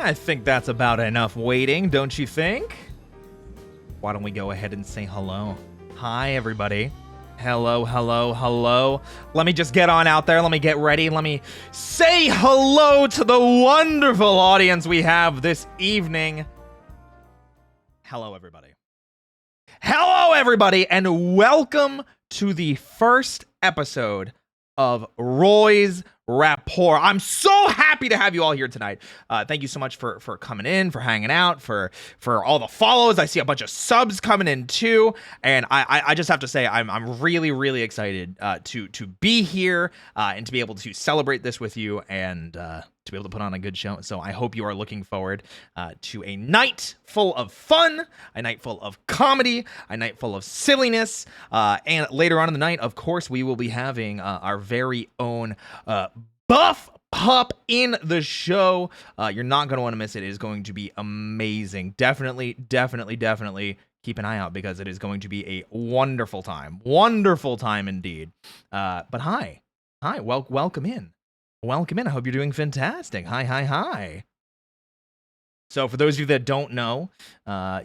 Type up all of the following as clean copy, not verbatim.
I think that's about enough waiting, don't you think? Why don't we go ahead and say hello? Hi, everybody. Hello, hello, hello. Let me just get on out there. Let me get ready. Let me say hello to the wonderful audience we have this evening. Hello, everybody. Hello, everybody, and welcome to the first episode of Roy's Rapport. I'm so happy to have you all here tonight. Thank you so much for coming in, for hanging out, for all the follows. I see a bunch of subs coming in too, and I just have to say I'm really excited to be here and to be able to celebrate this with you and to be able to put on a good show. So I hope you are looking forward to a night full of fun, a night full of comedy, a night full of silliness, and later on in the night, of course, we will be having our very own Buffpup in the show. You're not going to want to miss it. It is going to be amazing. Definitely keep an eye out because it is going to be a wonderful time indeed. But hi, welcome in. I hope you're doing fantastic. Hi. So for those of you that don't know,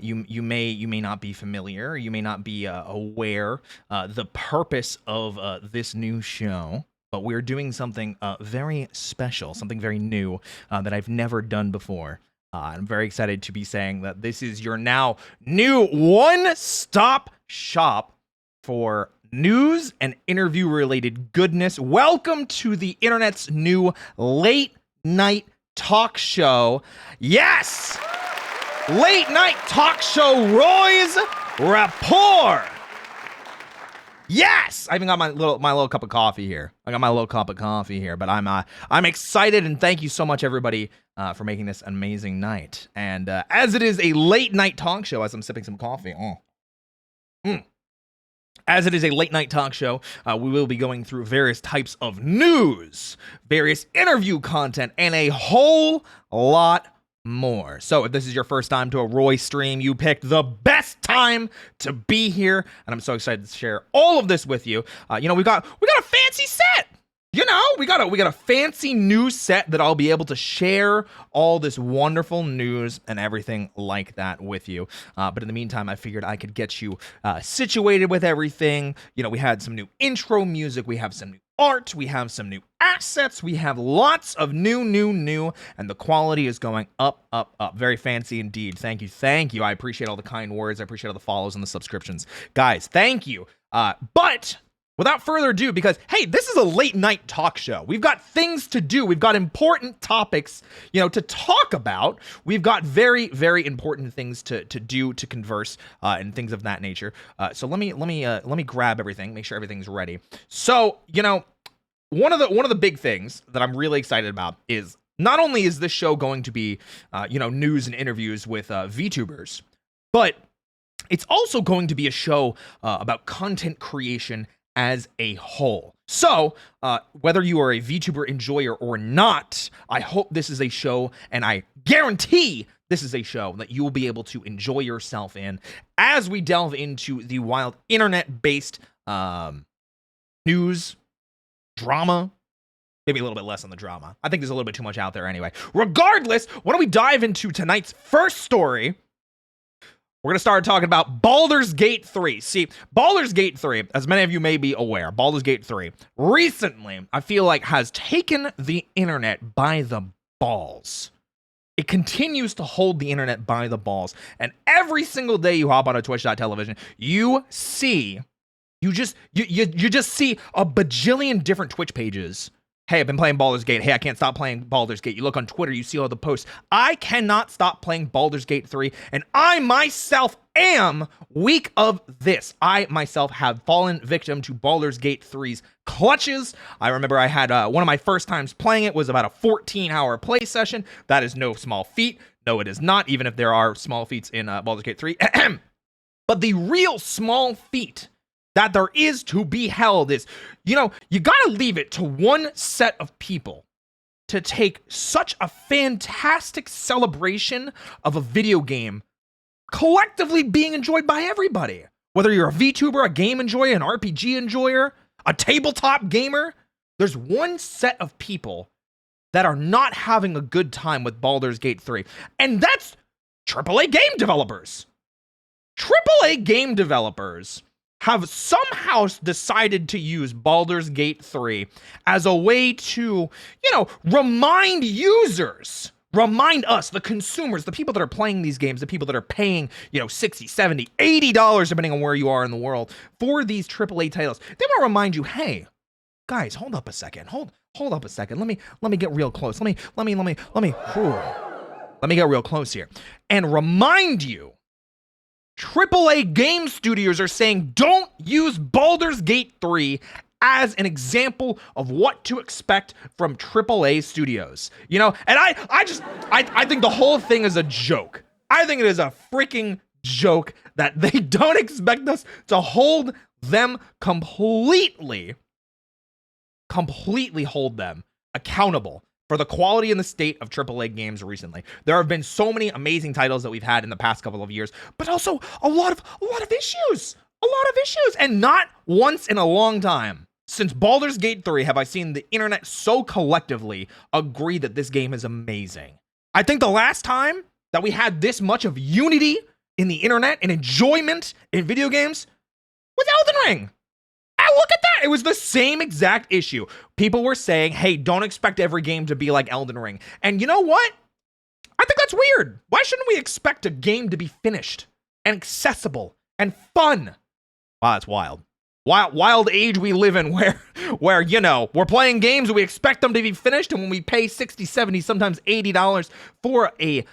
you may not be familiar, you may not be aware the purpose of this new show. But we're doing something very special, something very new that I've never done before. I'm very excited to be saying that this is your now new one-stop shop for news and interview-related goodness. Welcome to the internet's new late-night talk show. Yes! Late-night talk show Roy's Rapport. Yes, I even got my little cup of coffee here. But I'm excited, and thank you so much, everybody, for making this an amazing night. And as it is a late night talk show, as I'm sipping some coffee, as it is a late night talk show, we will be going through various types of news, various interview content, and a whole lot more. So if this is your first time to a Roy stream, you picked the best time to be here, and I'm so excited to share all of this with you. We got a fancy set. We got a fancy new set that I'll be able to share all this wonderful news and everything like that with you. But in the meantime, I figured I could get you situated with everything. We had some new intro music, we have some new art, we have some new assets, we have lots of new, and the quality is going up. Very fancy indeed. Thank you. I appreciate all the kind words. I appreciate all the follows and the subscriptions. Guys, thank you. But without further ado, because, hey, this is a late night talk show. We've got things to do. We've got important topics, to talk about. We've got very important things to do, to converse, and things of that nature. So let me grab everything, make sure everything's ready. So, one of the big things that I'm really excited about is not only is this show going to be, news and interviews with VTubers, but it's also going to be a show about content creation as a whole. So, whether you are a VTuber enjoyer or not, I hope this is a show, and I guarantee this is a show that you will be able to enjoy yourself in as we delve into the wild internet-based news, drama, maybe a little bit less on the drama. I think there's a little bit too much out there anyway. Regardless, why don't we dive into tonight's first story? We're going to start talking about Baldur's Gate 3. See, Baldur's Gate 3, as many of you may be aware, Baldur's Gate 3, recently, I feel like, has taken the internet by the balls. It continues to hold the internet by the balls. And every single day you hop on a Twitch.tv, you just see a bajillion different Twitch pages. Hey, I've been playing Baldur's Gate. Hey, I can't stop playing Baldur's Gate. You look on Twitter, you see all the posts. I cannot stop playing Baldur's Gate 3, and I myself am weak of this. I myself have fallen victim to Baldur's Gate 3's clutches. I remember I had one of my first times playing it was about a 14-hour play session. That is no small feat. No, it is not, even if there are small feats in Baldur's Gate 3. But the real small feat that there is to be held is, you gotta leave it to one set of people to take such a fantastic celebration of a video game collectively being enjoyed by everybody. Whether you're a VTuber, a game enjoyer, an RPG enjoyer, a tabletop gamer, there's one set of people that are not having a good time with Baldur's Gate 3. And that's AAA game developers. AAA game developers have somehow decided to use Baldur's Gate 3 as a way to, remind users, remind us, the consumers, the people that are playing these games, the people that are paying, $60, $70, $80, depending on where you are in the world, for these AAA titles. They want to remind you, hey, guys, hold up a second. Hold up a second. Let me get real close. Let me get real close here and remind you, AAA game studios are saying don't use Baldur's Gate 3 as an example of what to expect from AAA studios. And I think the whole thing is a joke. I think it is a freaking joke that they don't expect us to hold them completely hold them accountable for the quality and the state of AAA games recently. There have been so many amazing titles that we've had in the past couple of years, but also a lot of issues. And not once in a long time since Baldur's Gate 3 have I seen the internet so collectively agree that this game is amazing. I think the last time that we had this much of unity in the internet and enjoyment in video games was Elden Ring. Look at that. It was the same exact issue. People were saying, hey, don't expect every game to be like Elden Ring. And you know what? I think that's weird. Why shouldn't we expect a game to be finished and accessible and fun? Wow, that's wild. Wild age we live in where we're playing games and we expect them to be finished, and when we pay $60, $70, sometimes $80 for a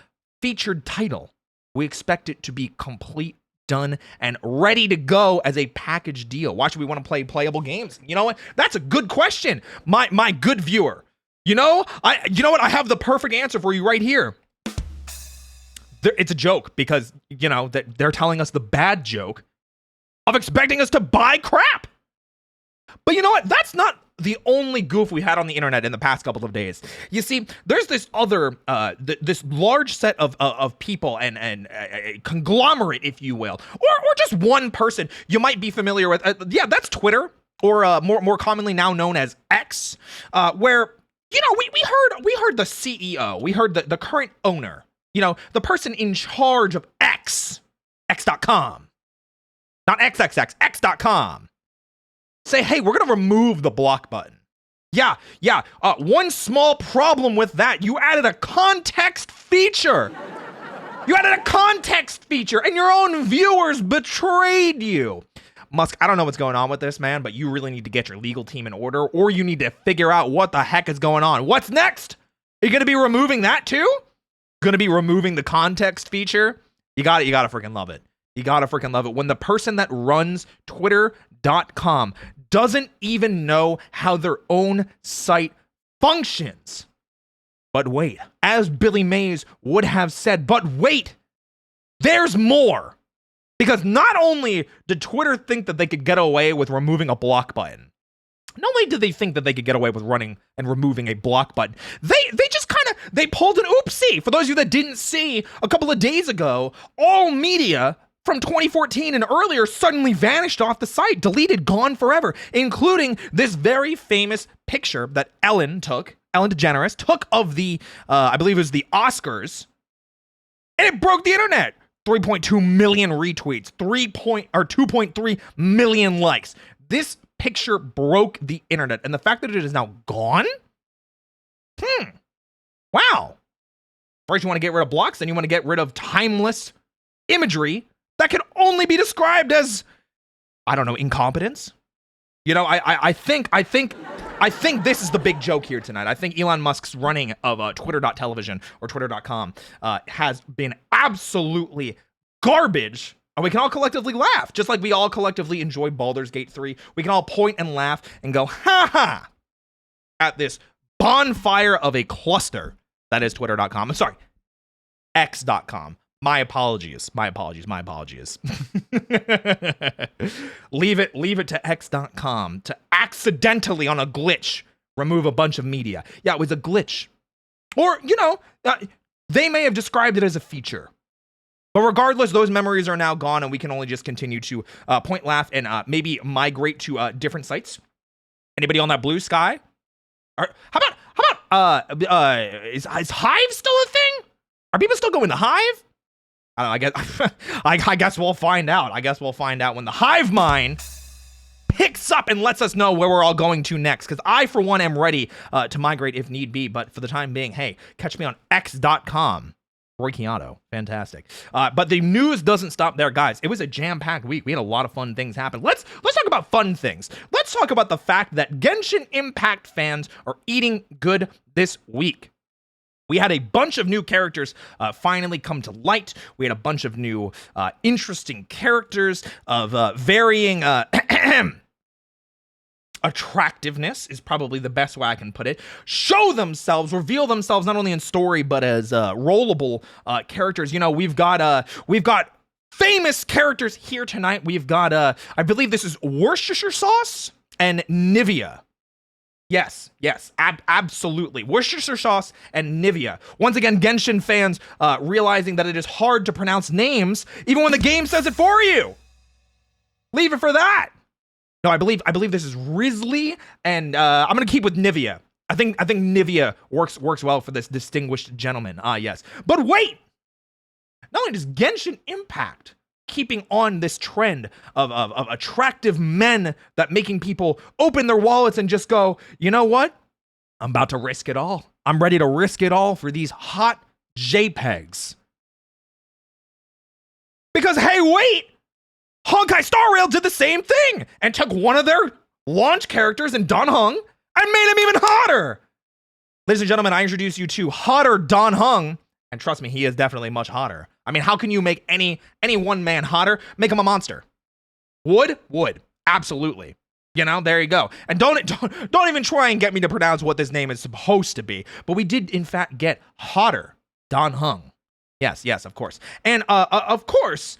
featured title, we expect it to be complete, done, and ready to go as a package deal. Why should we want to play playable games? You know what? That's a good question, my good viewer. You know what? I have the perfect answer for you right here. It's a joke because, that they're telling us the bad joke of expecting us to buy crap. But you know what? That's not the only goof we had on the internet in the past couple of days. You see, there's this other, this large set of people and a conglomerate, if you will, or just one person you might be familiar with. That's Twitter, or more commonly now known as X, where we heard the CEO, we heard the current owner, the person in charge of X.com, not XXX, X.com. Say, hey, we're going to remove the block button. Yeah. One small problem with that, you added a context feature. And your own viewers betrayed you. Musk, I don't know what's going on with this, man, but you really need to get your legal team in order, or you need to figure out what the heck is going on. What's next? Are you going to be removing that too? Going to be removing the context feature? You got to freaking love it. You gotta freaking love it when the person that runs Twitter.com doesn't even know how their own site functions. But wait, as Billy Mays would have said, but wait, there's more. Because not only did Twitter think that they could get away with removing a block button, not only did they think that they could get away with running and removing a block button, they pulled an oopsie. For those of you that didn't see, a couple of days ago, all media from 2014 and earlier suddenly vanished off the site, deleted, gone forever, including this very famous picture that Ellen DeGeneres took of the, I believe it was the Oscars, and it broke the internet. 3.2 million retweets, 2.3 million likes. This picture broke the internet, and the fact that it is now gone? Wow. First you want to get rid of blocks, then you want to get rid of timeless imagery that can only be described as, I don't know, incompetence. I think this is the big joke here tonight. I think Elon Musk's running of Twitter.television or Twitter.com has been absolutely garbage. And we can all collectively laugh, just like we all collectively enjoy Baldur's Gate 3. We can all point and laugh and go, ha ha, at this bonfire of a cluster that is Twitter.com. I'm sorry, X.com. My apologies. Leave it to X.com to accidentally, on a glitch, remove a bunch of media. Yeah, it was a glitch. Or, they may have described it as a feature. But regardless, those memories are now gone, and we can only just continue to point, laugh, and maybe migrate to different sites. Anybody on that blue sky? Or how about is Hive still a thing? Are people still going to Hive? I don't know, I guess I guess we'll find out. I guess we'll find out when the Hive mind picks up and lets us know where we're all going to next, because I, for one, am ready to migrate if need be, but for the time being, hey, catch me on x.com. roychiato, fantastic. But the news doesn't stop there, guys. It was a jam-packed week. We had a lot of fun things happen. Let's talk about fun things. Let's talk about the fact that Genshin Impact fans are eating good this week. We had a bunch of new characters finally come to light. We had a bunch of new interesting characters of varying attractiveness is probably the best way I can put it. Show themselves, reveal themselves not only in story but as rollable characters. You know, we've got famous characters here tonight. We've got I believe this is Worcestershire sauce and Nivea. Yes, absolutely. Worcestershire sauce and Nivea. Once again, Genshin fans realizing that it is hard to pronounce names even when the game says it for you. Leave it for that. No, I believe this is Risley, and I'm gonna keep with Nivea. I think Nivea works well for this distinguished gentleman. Yes. But wait! Not only does Genshin Impact keeping on this trend of attractive men that making people open their wallets and just go, you know what? I'm about to risk it all. I'm ready to risk it all for these hot JPEGs. Because, hey, wait! Honkai Star Rail did the same thing and took one of their launch characters in Dan Heng and made him even hotter. Ladies and gentlemen, I introduce you to hotter Dan Heng, and trust me, he is definitely much hotter. I mean, how can you make any one man hotter? Make him a monster. Would? Absolutely. You know, there you go. And don't even try and get me to pronounce what this name is supposed to be. But we did, in fact, get hotter Dan Heng. Yes, of course. And of course,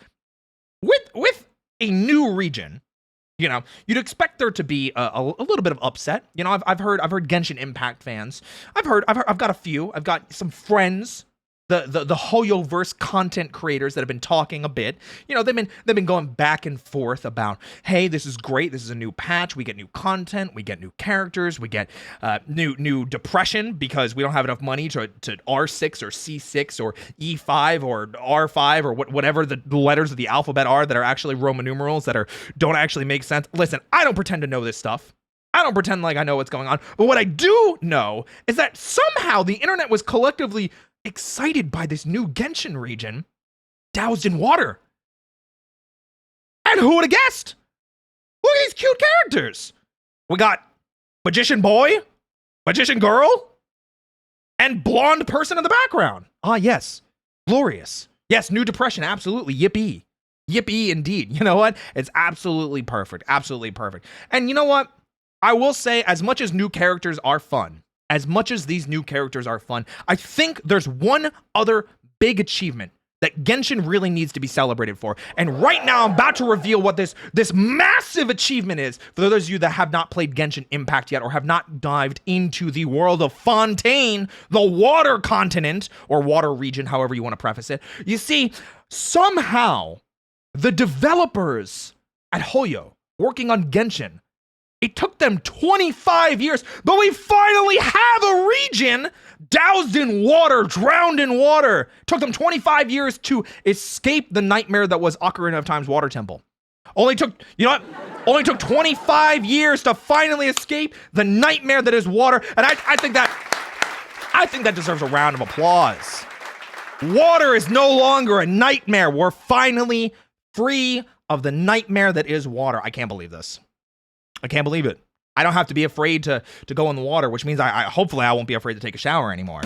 with a new region, you know, you'd expect there to be a little bit of upset. You know, I've heard Genshin Impact fans. I've got a few. I've got some friends, the Hoyoverse content creators that have been talking a bit. You know, they've been going back and forth about, hey, this is great. This is a new patch. We get new content. We get new characters. We get new depression because we don't have enough money to R6 or C6 or E5 or R5 or whatever the letters of the alphabet are that are actually Roman numerals that don't actually make sense. Listen, I don't pretend to know this stuff. I don't pretend like I know what's going on. But what I do know is that somehow the internet was collectively excited by this new Genshin region doused in water. And who would have guessed? Look at these cute characters. We got Magician Boy, Magician Girl, and Blonde Person in the background. Ah, yes. Glorious. Yes, new depression. Absolutely. Yippee. Yippee indeed. You know what? It's absolutely perfect. Absolutely perfect. And you know what? I will say, as much as new characters are fun, as much as these new characters are fun, I think there's one other big achievement that Genshin really needs to be celebrated for. And right now, I'm about to reveal what this massive achievement is for those of you that have not played Genshin Impact yet or have not dived into the world of Fontaine, the water continent, or water region, however you want to preface it. You see, somehow, the developers at Hoyo working on Genshin, it took them 25 years, but we finally have a region doused in water, drowned in water. It took them 25 years to escape the nightmare that was Ocarina of Time's water temple. Only took 25 years to finally escape the nightmare that is water. And I think that deserves a round of applause. Water is no longer a nightmare. We're finally free of the nightmare that is water. I can't believe this. I can't believe it. I don't have to be afraid to go in the water, which means hopefully I won't be afraid to take a shower anymore.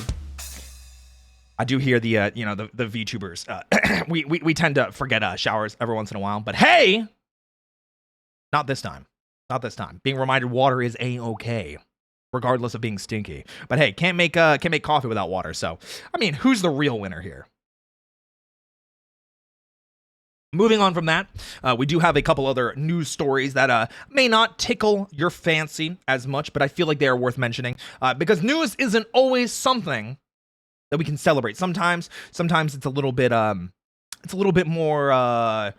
I do hear the VTubers. We tend to forget showers every once in a while, but hey, not this time. Not this time. Being reminded water is a-okay, regardless of being stinky. But hey, can't make coffee without water. So I mean, who's the real winner here? Moving on from that, we do have a couple other news stories that may not tickle your fancy as much, but I feel like they are worth mentioning because news isn't always something that we can celebrate. Sometimes it's a little bit more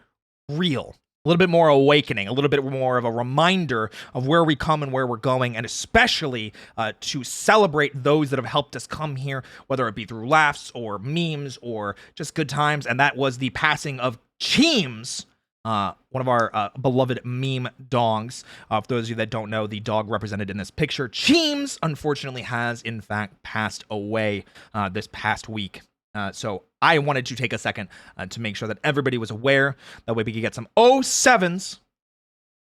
real. a little bit more awakening, a little bit more of a reminder of where we come and where we're going, and especially to celebrate those that have helped us come here, whether it be through laughs or memes or just good times. And that was the passing of Cheems, one of our beloved meme dogs. For those of you that don't know, the dog represented in this picture, Cheems, unfortunately has in fact passed away this past week. So I wanted to take a second to make sure that everybody was aware. That way we could get some 07s,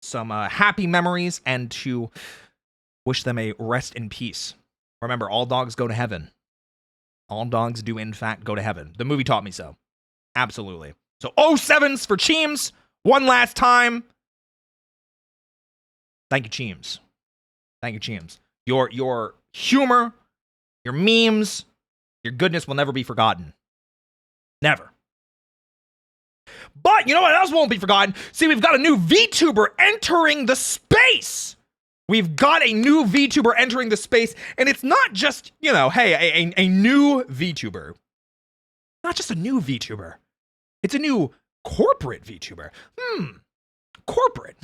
some happy memories, and to wish them a rest in peace. Remember, all dogs go to heaven. All dogs do, in fact, go to heaven. The movie taught me so. Absolutely. So 07s for Cheems. One last time. Thank you, Cheems. Thank you, Cheems. Your humor, your memes, your goodness will never be forgotten. Never. But you know what else won't be forgotten? See, we've got a new VTuber entering the space. We've got a new VTuber entering the space, and it's not just, you know, hey, a new VTuber. Not just a new VTuber. It's a new corporate VTuber. Corporate.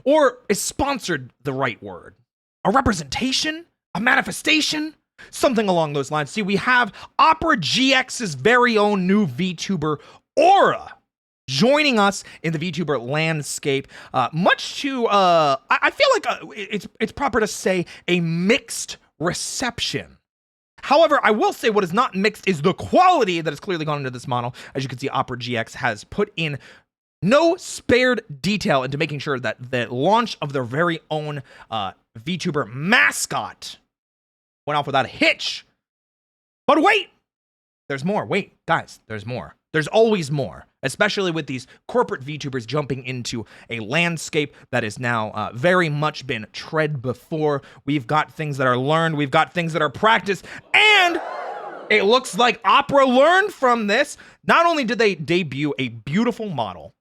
Or is sponsored the right word? A representation? A manifestation? Something along those lines. See, we have Opera GX's very own new VTuber, Aura, joining us in the VTuber landscape. Much to, I feel like it's proper to say a mixed reception. However, I will say what is not mixed is the quality that has clearly gone into this model. As you can see, Opera GX has put in no spared detail into making sure that the launch of their very own VTuber mascot went off without a hitch. But wait, there's more. Wait, guys, there's more. There's always more, especially with these corporate VTubers jumping into a landscape that is now very much been tread before. We've got things that are learned. We've got things that are practiced. And it looks like Opera learned from this. Not only did they debut a beautiful model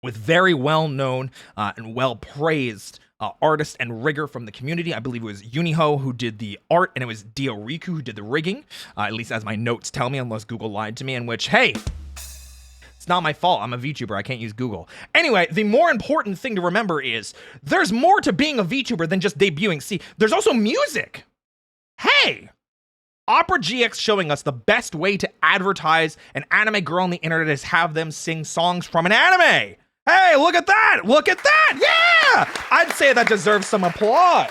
with very well-known and well-praised artist and rigger from the community. I believe it was Uniho who did the art, and it was Dioriku who did the rigging, at least as my notes tell me, unless Google lied to me, in which, hey, it's not my fault. I'm a VTuber. I can't use Google. Anyway, the more important thing to remember is there's more to being a VTuber than just debuting. See, there's also music. Hey, Opera GX showing us the best way to advertise an anime girl on the internet is have them sing songs from an anime. Hey, look at that! Look at that! Yeah! I'd say that deserves some applause.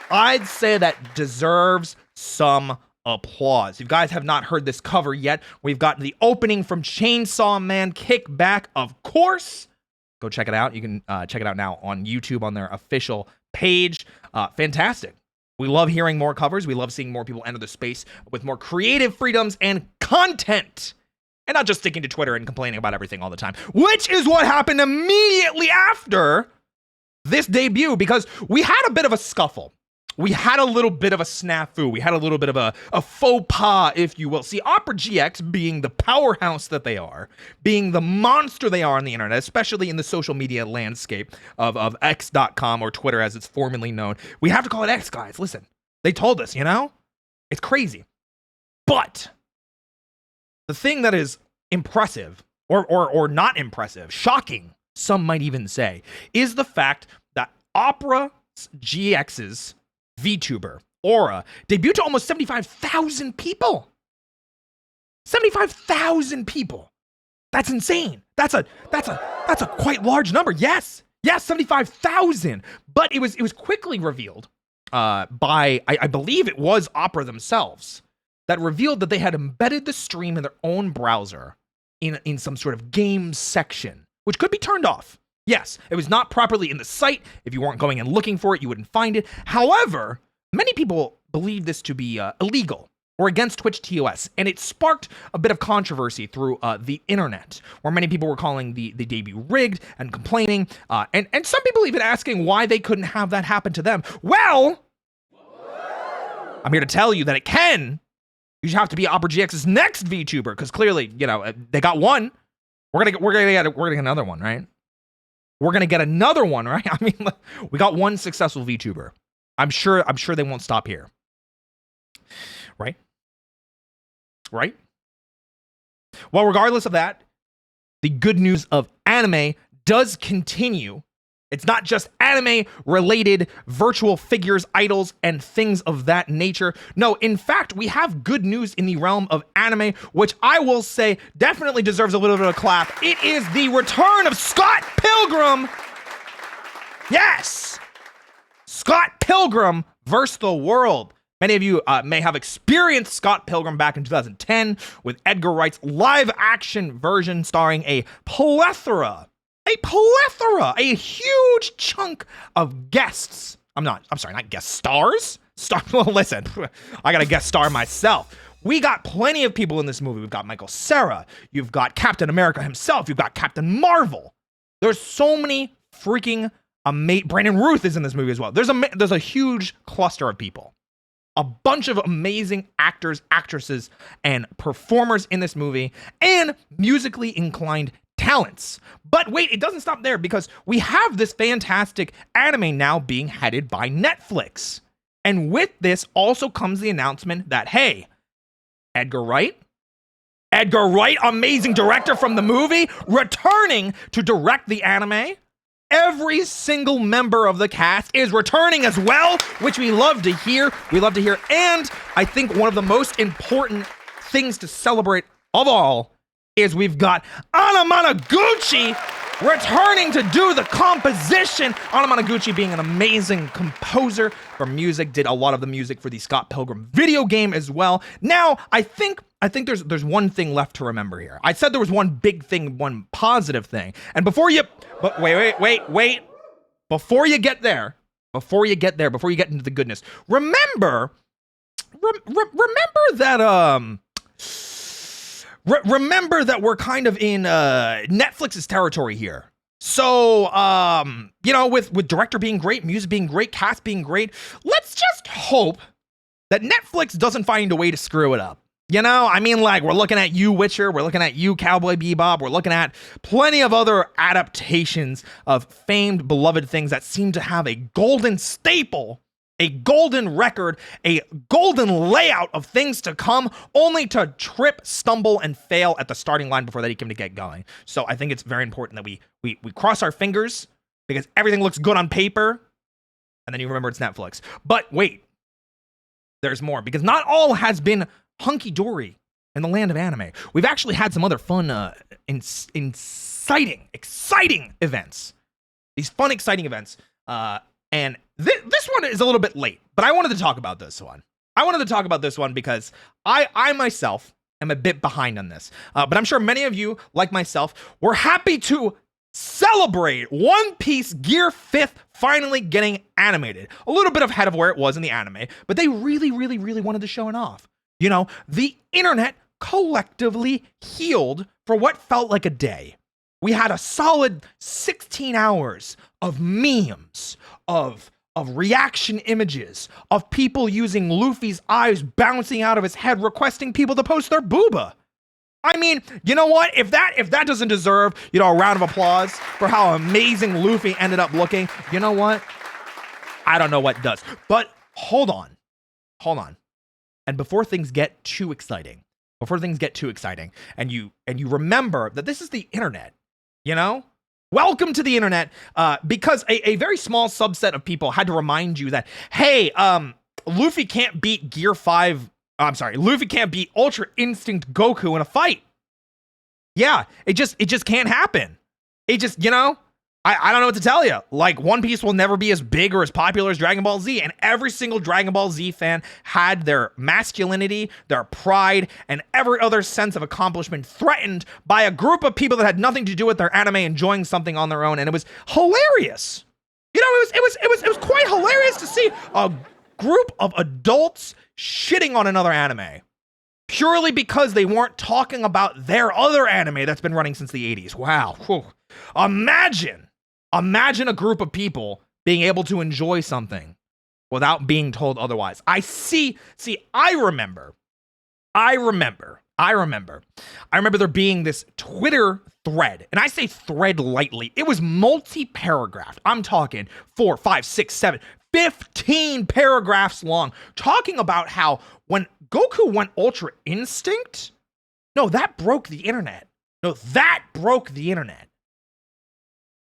I'd say that deserves some applause. If you guys have not heard this cover yet, we've got the opening from Chainsaw Man Kickback, of course. Go check it out. You can check it out now on YouTube on their official page. Fantastic. We love hearing more covers. We love seeing more people enter the space with more creative freedoms and content. And not just sticking to Twitter and complaining about everything all the time, which is what happened immediately after this debut, because we had a bit of a scuffle. We had a little bit of a snafu. We had a little bit of a faux pas, if you will. See, Opera GX, being the powerhouse that they are, being the monster they are on the internet, especially in the social media landscape of X.com, or Twitter as it's formerly known. We have to call it X, guys. Listen, they told us, you know? It's crazy. But the thing that is impressive, or not impressive, shocking, some might even say, is the fact that Opera GX's VTuber, Aura, debuted to almost 75,000 people. 75,000 people. That's insane. That's a quite large number. Yes, 75,000. But it was quickly revealed by, I believe it was Opera themselves, that revealed that they had embedded the stream in their own browser in some sort of game section, which could be turned off. Yes, it was not properly in the site. If you weren't going and looking for it, you wouldn't find it. However, many people believe this to be illegal or against Twitch TOS, and it sparked a bit of controversy through the internet, where many people were calling the debut rigged and complaining, and some people even asking why they couldn't have that happen to them. Well, I'm here to tell you that it can. You should have to be Opera GX's next VTuber, because clearly, you know, they got one. We're gonna get another one, right? We're gonna get another one, right? I mean, we got one successful VTuber. I'm sure they won't stop here, right? Right? Well, regardless of that, the good news of anime does continue. It's not just anime-related virtual figures, idols, and things of that nature. No, in fact, we have good news in the realm of anime, which I will say definitely deserves a little bit of a clap. It is the return of Scott Pilgrim. Yes! Scott Pilgrim versus the World. Many of you may have experienced Scott Pilgrim back in 2010 with Edgar Wright's live-action version starring a plethora, a huge chunk of guests. Not guest stars. Well, listen, I got a guest star myself. We got plenty of people in this movie. We've got Michael Cera. You've got Captain America himself. You've got Captain Marvel. There's so many freaking Brandon Ruth is in this movie as well. There's a huge cluster of people. A bunch of amazing actors, actresses, and performers in this movie, and musically inclined talents. But wait, it doesn't stop there, because we have this fantastic anime now being headed by Netflix. And with this also comes the announcement that, hey, Edgar Wright, amazing director from the movie, returning to direct the anime. Every single member of the cast is returning as well, which we love to hear. And I think one of the most important things to celebrate of all is we've got Anna Managuchi returning to do the composition. Anna Managuchi being an amazing composer for music, did a lot of the music for the Scott Pilgrim video game as well. Now, I think there's one thing left to remember here. I said there was one big thing, one positive thing. And wait. Before you get into the goodness, remember that we're kind of in Netflix's territory here. So, with director being great, music being great, cast being great, let's just hope that Netflix doesn't find a way to screw it up. We're looking at you, Witcher. We're looking at you, Cowboy Bebop. We're looking at plenty of other adaptations of famed, beloved things that seem to have a golden staple, a golden record, a golden layout of things to come, only to trip, stumble, and fail at the starting line before they can get going. So I think it's very important that we cross our fingers, because everything looks good on paper, and then you remember it's Netflix. But wait, there's more, because not all has been hunky-dory in the land of anime. We've actually had some other fun, exciting events. These fun, exciting events. And this one is a little bit late, but I wanted to talk about this one. Because I myself am a bit behind on this. But I'm sure many of you, like myself, were happy to celebrate One Piece Gear 5th finally getting animated. A little bit ahead of where it was in the anime, but they really wanted to show it off. The internet collectively healed for what felt like a day. We had a solid 16 hours of memes, of reaction images, of people using Luffy's eyes bouncing out of his head, requesting people to post their booba. I mean, you know what? If that doesn't deserve, a round of applause for how amazing Luffy ended up looking, you know what? I don't know what does. But hold on. And before things get too exciting, and you remember that this is the internet, welcome to the internet, because a very small subset of people had to remind you that, hey, Luffy can't beat Luffy can't beat Ultra Instinct Goku in a fight. Yeah, it just can't happen. I don't know what to tell you. Like, One Piece will never be as big or as popular as Dragon Ball Z, and every single Dragon Ball Z fan had their masculinity, their pride, and every other sense of accomplishment threatened by a group of people that had nothing to do with their anime enjoying something on their own, and it was hilarious. It was quite hilarious to see a group of adults shitting on another anime purely because they weren't talking about their other anime that's been running since the 80s. Wow. Whew. Imagine a group of people being able to enjoy something without being told otherwise. I remember there being this Twitter thread, and I say thread lightly. It was multi-paragraphed. I'm talking 4, 5, 6, 7, 15 paragraphs long, talking about how when Goku went Ultra Instinct, no, that broke the internet. No, that broke the internet.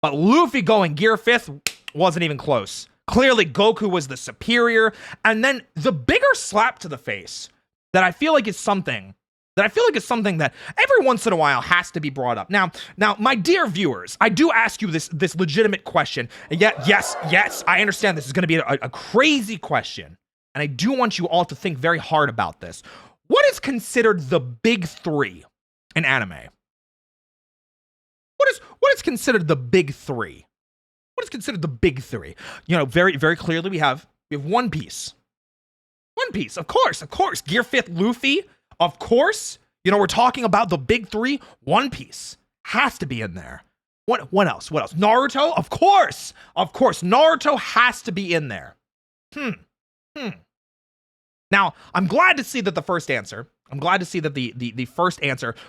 But Luffy going Gear 5th wasn't even close. Clearly, Goku was the superior. And then the bigger slap to the face that I feel like is something that every once in a while has to be brought up. Now, my dear viewers, I do ask you this legitimate question. And yet, yes, I understand this is going to be a crazy question. And I do want you all to think very hard about this. What is considered the big three in anime? What is considered the big three? What is considered the big three? You know, very, very clearly we have One Piece. One Piece, of course. Gear 5th Luffy, of course. You know, we're talking about the big three. One Piece has to be in there. What else? Naruto, of course. Naruto has to be in there. Now, I'm glad to see that the first answer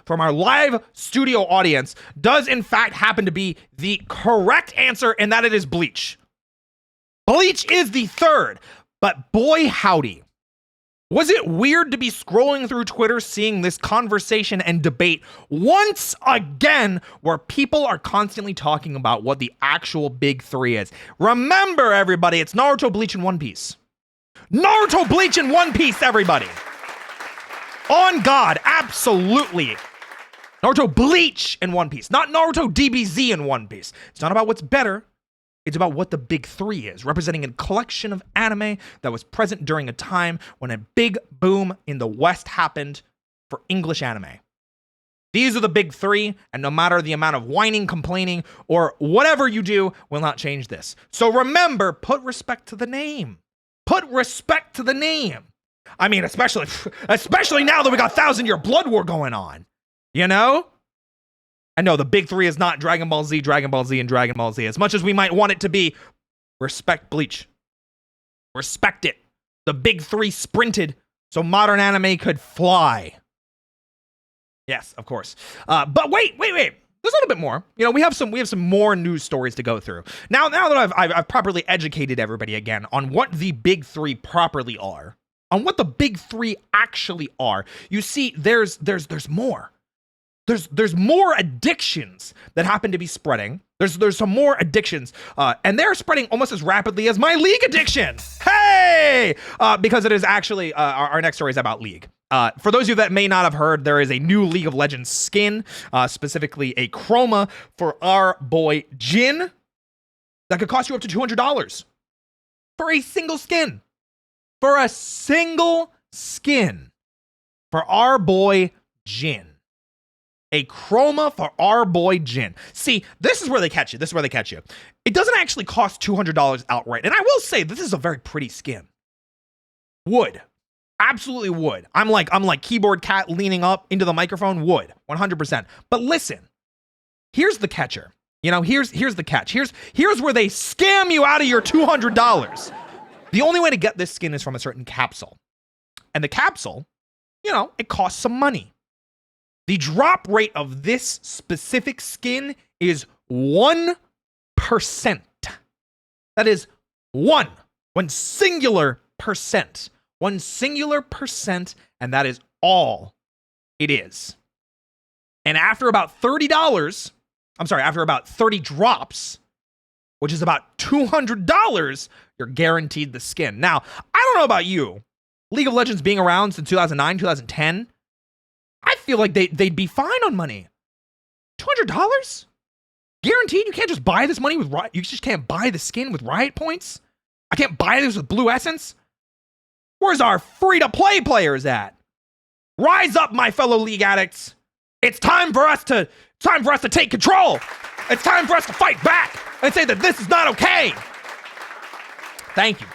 from our live studio audience does in fact happen to be the correct answer, and that it is Bleach. Bleach is the third, but boy howdy. Was it weird to be scrolling through Twitter seeing this conversation and debate once again where people are constantly talking about what the actual big three is? Remember, everybody, it's Naruto, Bleach, and One Piece. Naruto, Bleach, and One Piece, everybody. On God, absolutely. Naruto, Bleach, and One Piece. Not Naruto, DBZ, and One Piece. It's not about what's better. It's about what the big three is, representing a collection of anime that was present during a time when a big boom in the West happened for English anime. These are the big three, and no matter the amount of whining, complaining, or whatever you do will not change this. So remember, put respect to the name. Put respect to the name. I mean, especially now that we got 1,000-Year Blood War going on. You know? I know the big three is not Dragon Ball Z, and Dragon Ball Z. As much as we might want it to be, respect Bleach. Respect it. The big three sprinted so modern anime could fly. Yes, of course. But wait. There's a little bit more. You know, we have some more news stories to go through. Now that I've properly educated everybody again on what the big three properly are, on what the big three actually are. You see, there's more. There's more addictions that happen to be spreading. There's some more addictions, and they're spreading almost as rapidly as my League addiction. Hey, because it is actually our next story is about League. For those of you that may not have heard, there is a new League of Legends skin, specifically a chroma for our boy Jin, that could cost you up to $200 for a single skin. For a single skin for our boy Jin. A chroma for our boy Jin. See, this is where they catch you. It doesn't actually cost $200 outright. And I will say, this is a very pretty skin. Would. Absolutely would. I'm like keyboard cat leaning up into the microphone. Would. 100%. But listen, here's the catcher. You know, here's the catch. Here's where they scam you out of your $200. The only way to get this skin is from a certain capsule. And the capsule, you know, it costs some money. The drop rate of this specific skin is 1%. That is one singular percent. 1 singular percent, and that is all it is. And after about after about 30 drops, which is about $200, you're guaranteed the skin. Now, I don't know about you. League of Legends being around since 2009, 2010, I feel like they'd be fine on money. $200? Guaranteed? You can't just buy this money with Riot. You just can't buy the skin with Riot points? I can't buy this with Blue Essence? Where's our free-to-play players at? Rise up, my fellow League addicts. It's time for us to take control. It's time for us to fight back and say that this is not okay. Thank you.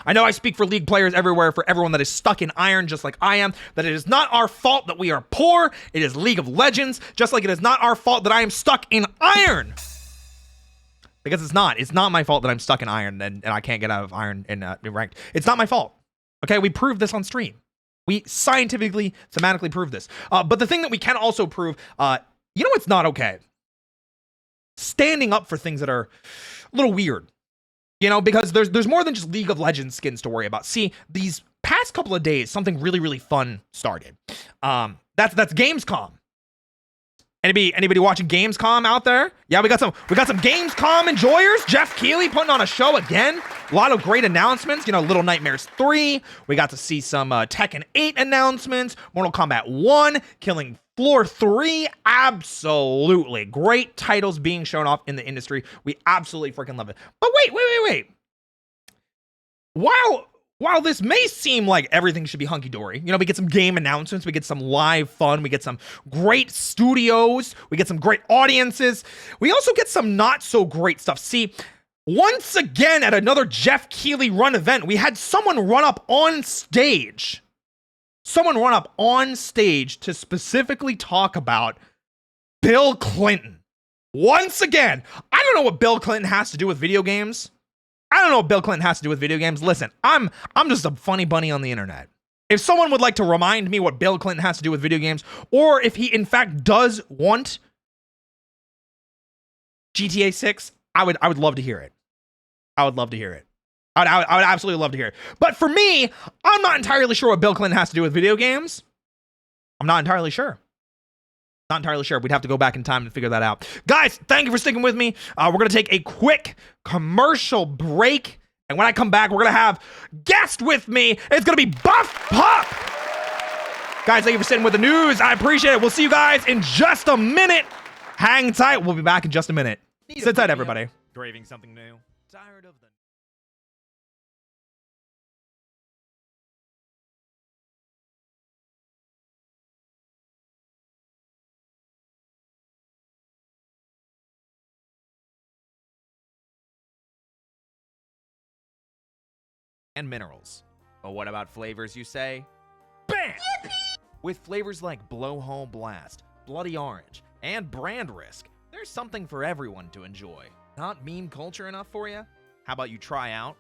I know I speak for League players everywhere, for everyone that is stuck in iron just like I am, that it is not our fault that we are poor. It is League of Legends, just like it is not our fault that I am stuck in iron. Because it's not. It's not my fault that I'm stuck in iron and I can't get out of iron in ranked. It's not my fault. Okay, we proved this on stream. We scientifically, thematically proved this. But the thing that we can also prove, you know what's not okay? Standing up for things that are a little weird. You know, because there's more than just League of Legends skins to worry about. See, these past couple of days, something really, really fun started. That's Gamescom. Anybody watching Gamescom out there? Yeah, we got some Gamescom enjoyers. Jeff Keighley putting on a show again. A lot of great announcements. You know, Little Nightmares 3. We got to see some Tekken 8 announcements. Mortal Kombat 1, Killing Floor 3. Absolutely great titles being shown off in the industry. We absolutely freaking love it. But wait. While this may seem like everything should be hunky-dory, you know, we get some game announcements, we get some live fun, we get some great studios, we get some great audiences, we also get some not-so-great stuff. See, once again at another Jeff Keighley run event, we had someone run up on stage. Someone run up on stage to specifically talk about Bill Clinton. Once again, I don't know what Bill Clinton has to do with video games. I don't know what Bill Clinton has to do with video games. Listen, I'm just a funny bunny on the internet. If someone would like to remind me what Bill Clinton has to do with video games, or if he in fact does want GTA 6, I would love to hear it. I would love to hear it. I would absolutely love to hear it. But for me, I'm not entirely sure what Bill Clinton has to do with video games. I'm not entirely sure. Not entirely sure. We'd have to go back in time to figure that out. Guys, thank you for sticking with me. We're going to take a quick commercial break. And when I come back, we're going to have guest with me. It's going to be Buffpup. Guys, thank you for sitting with the news. I appreciate it. We'll see you guys in just a minute. Hang tight. We'll be back in just a minute. Sit tight, everybody. Craving something new. Tired of the... and minerals. But what about flavors, you say? Bam! Yippee! With flavors like Blowhole Blast, Bloody Orange, and Brand Risk, there's something for everyone to enjoy. Not meme culture enough for you? How about you try out?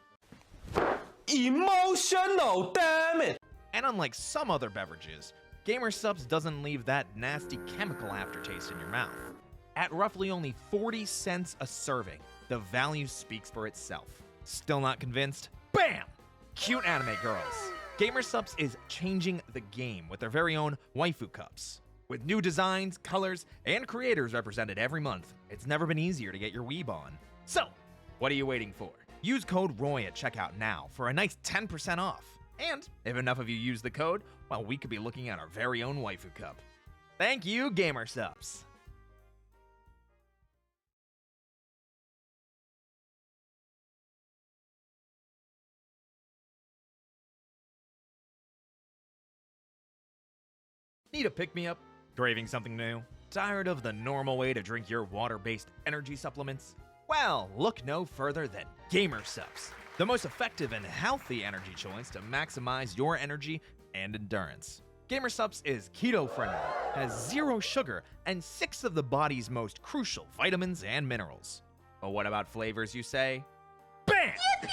Emotional, damn it! And unlike some other beverages, GamerSupps doesn't leave that nasty chemical aftertaste in your mouth. At roughly only 40 cents a serving, the value speaks for itself. Still not convinced? Bam! Cute anime girls. GamerSupps is changing the game with their very own waifu cups. With new designs, colors, and creators represented every month, it's never been easier to get your weeb on. So, what are you waiting for? Use code ROY at checkout now for a nice 10% off. And if enough of you use the code, well, we could be looking at our very own waifu cup. Thank you, GamerSupps. Need a pick-me-up? Craving something new? Tired of the normal way to drink your water-based energy supplements? Well, look no further than GamerSupps, the most effective and healthy energy choice to maximize your energy and endurance. GamerSupps is keto-friendly, has 0 sugar, and 6 of the body's most crucial vitamins and minerals. But what about flavors, you say? Bam! Yippee!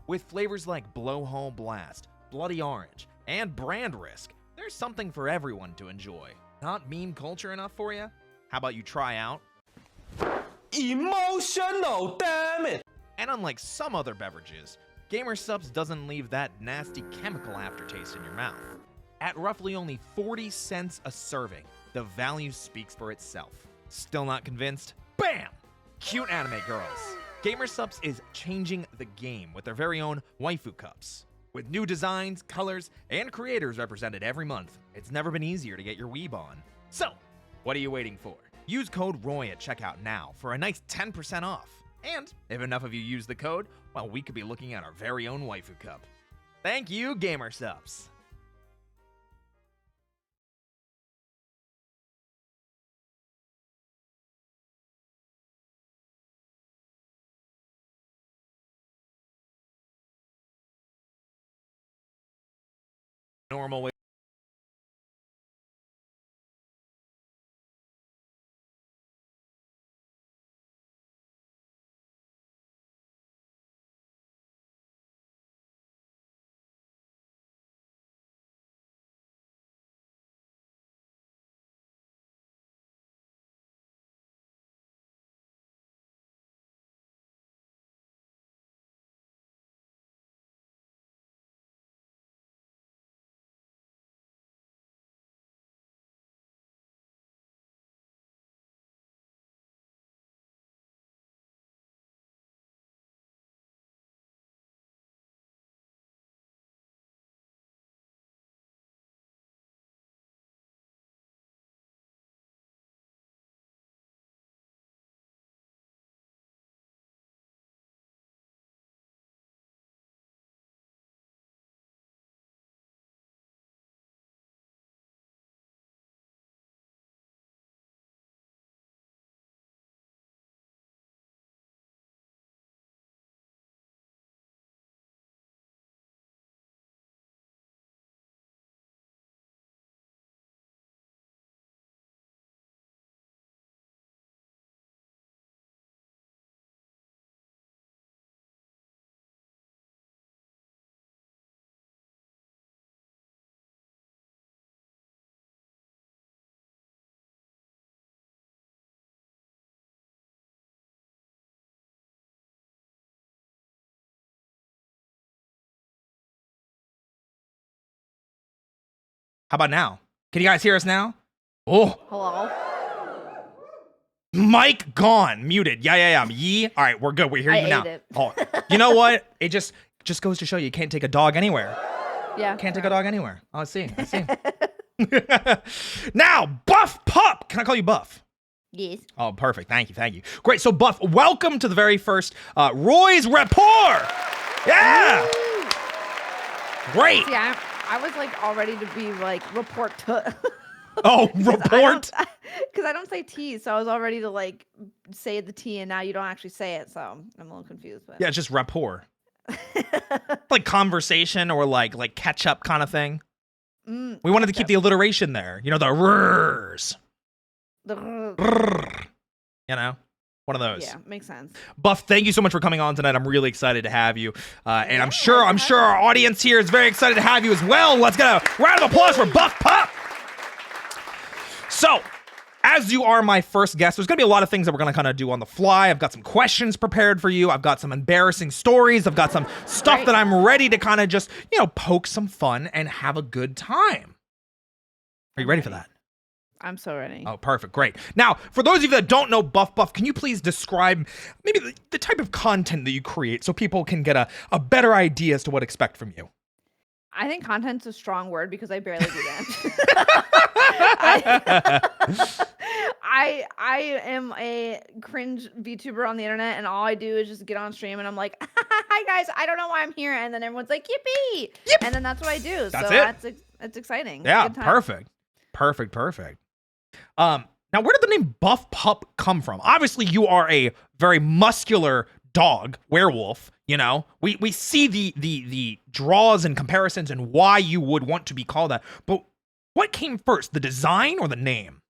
With flavors like Blowhole Blast, Bloody Orange, and Brand Risk, there's something for everyone to enjoy. Not meme culture enough for you? How about you try out? Emotional, damn it! And unlike some other beverages, GamerSupps doesn't leave that nasty chemical aftertaste in your mouth. At roughly only 40 cents a serving, the value speaks for itself. Still not convinced? Bam! Cute anime girls. GamerSupps is changing the game with their very own waifu cups. With new designs, colors, and creators represented every month, it's never been easier to get your weeb on. So, what are you waiting for? Use code ROY at checkout now for a nice 10% off. And if enough of you use the code, well, we could be looking at our very own waifu cup. Thank you, GamerSupps. Normal way. How about now? Can you guys hear us now? Oh. Hello? Mic gone. Muted. Yeah. Yee. All right, we're good. We hear you now. It. Oh, you know what? It just goes to show you can't take a dog anywhere. Yeah. Can't take a dog anywhere. Oh, I see. Now, Buff Pup. Can I call you Buff? Yes. Oh, perfect. Thank you. Great. So, Buff, welcome to the very first Roy's Rapport. Yeah. Woo! Great. See, I was like all ready to be like report to. Oh, report. Because I don't say T, so I was all ready to like say the T, and now you don't actually say it, so I'm a little confused. But Yeah, it's just rapport. Like conversation or like catch up kind of thing. We wanted to keep the alliteration there. You know, the rrrs. You know, one of those. Yeah, makes sense. Buff, thank you so much for coming on tonight. I'm really excited to have you. And I'm sure our audience here is very excited to have you as well. Let's get a round of applause for Buff Pup. So, as you are my first guest, there's going to be a lot of things that we're going to kind of do on the fly. I've got some questions prepared for you. I've got some embarrassing stories. I've got some stuff that I'm ready to kind of just, poke some fun and have a good time. Are you ready for that? I'm so ready. Oh, perfect. Great. Now, for those of you that don't know Buff, can you please describe maybe the type of content that you create so people can get a better idea as to what to expect from you? I think content's a strong word because I barely do that. I am a cringe VTuber on the internet, and all I do is just get on stream and I'm like, hi guys, I don't know why I'm here, and then everyone's like, yippee! Yep. And then that's what I do. That's exciting. Yeah, perfect. Now, where did the name Buff Pup come from? Obviously, you are a very muscular dog, werewolf. We see the draws and comparisons and why you would want to be called that. But what came first, the design or the name?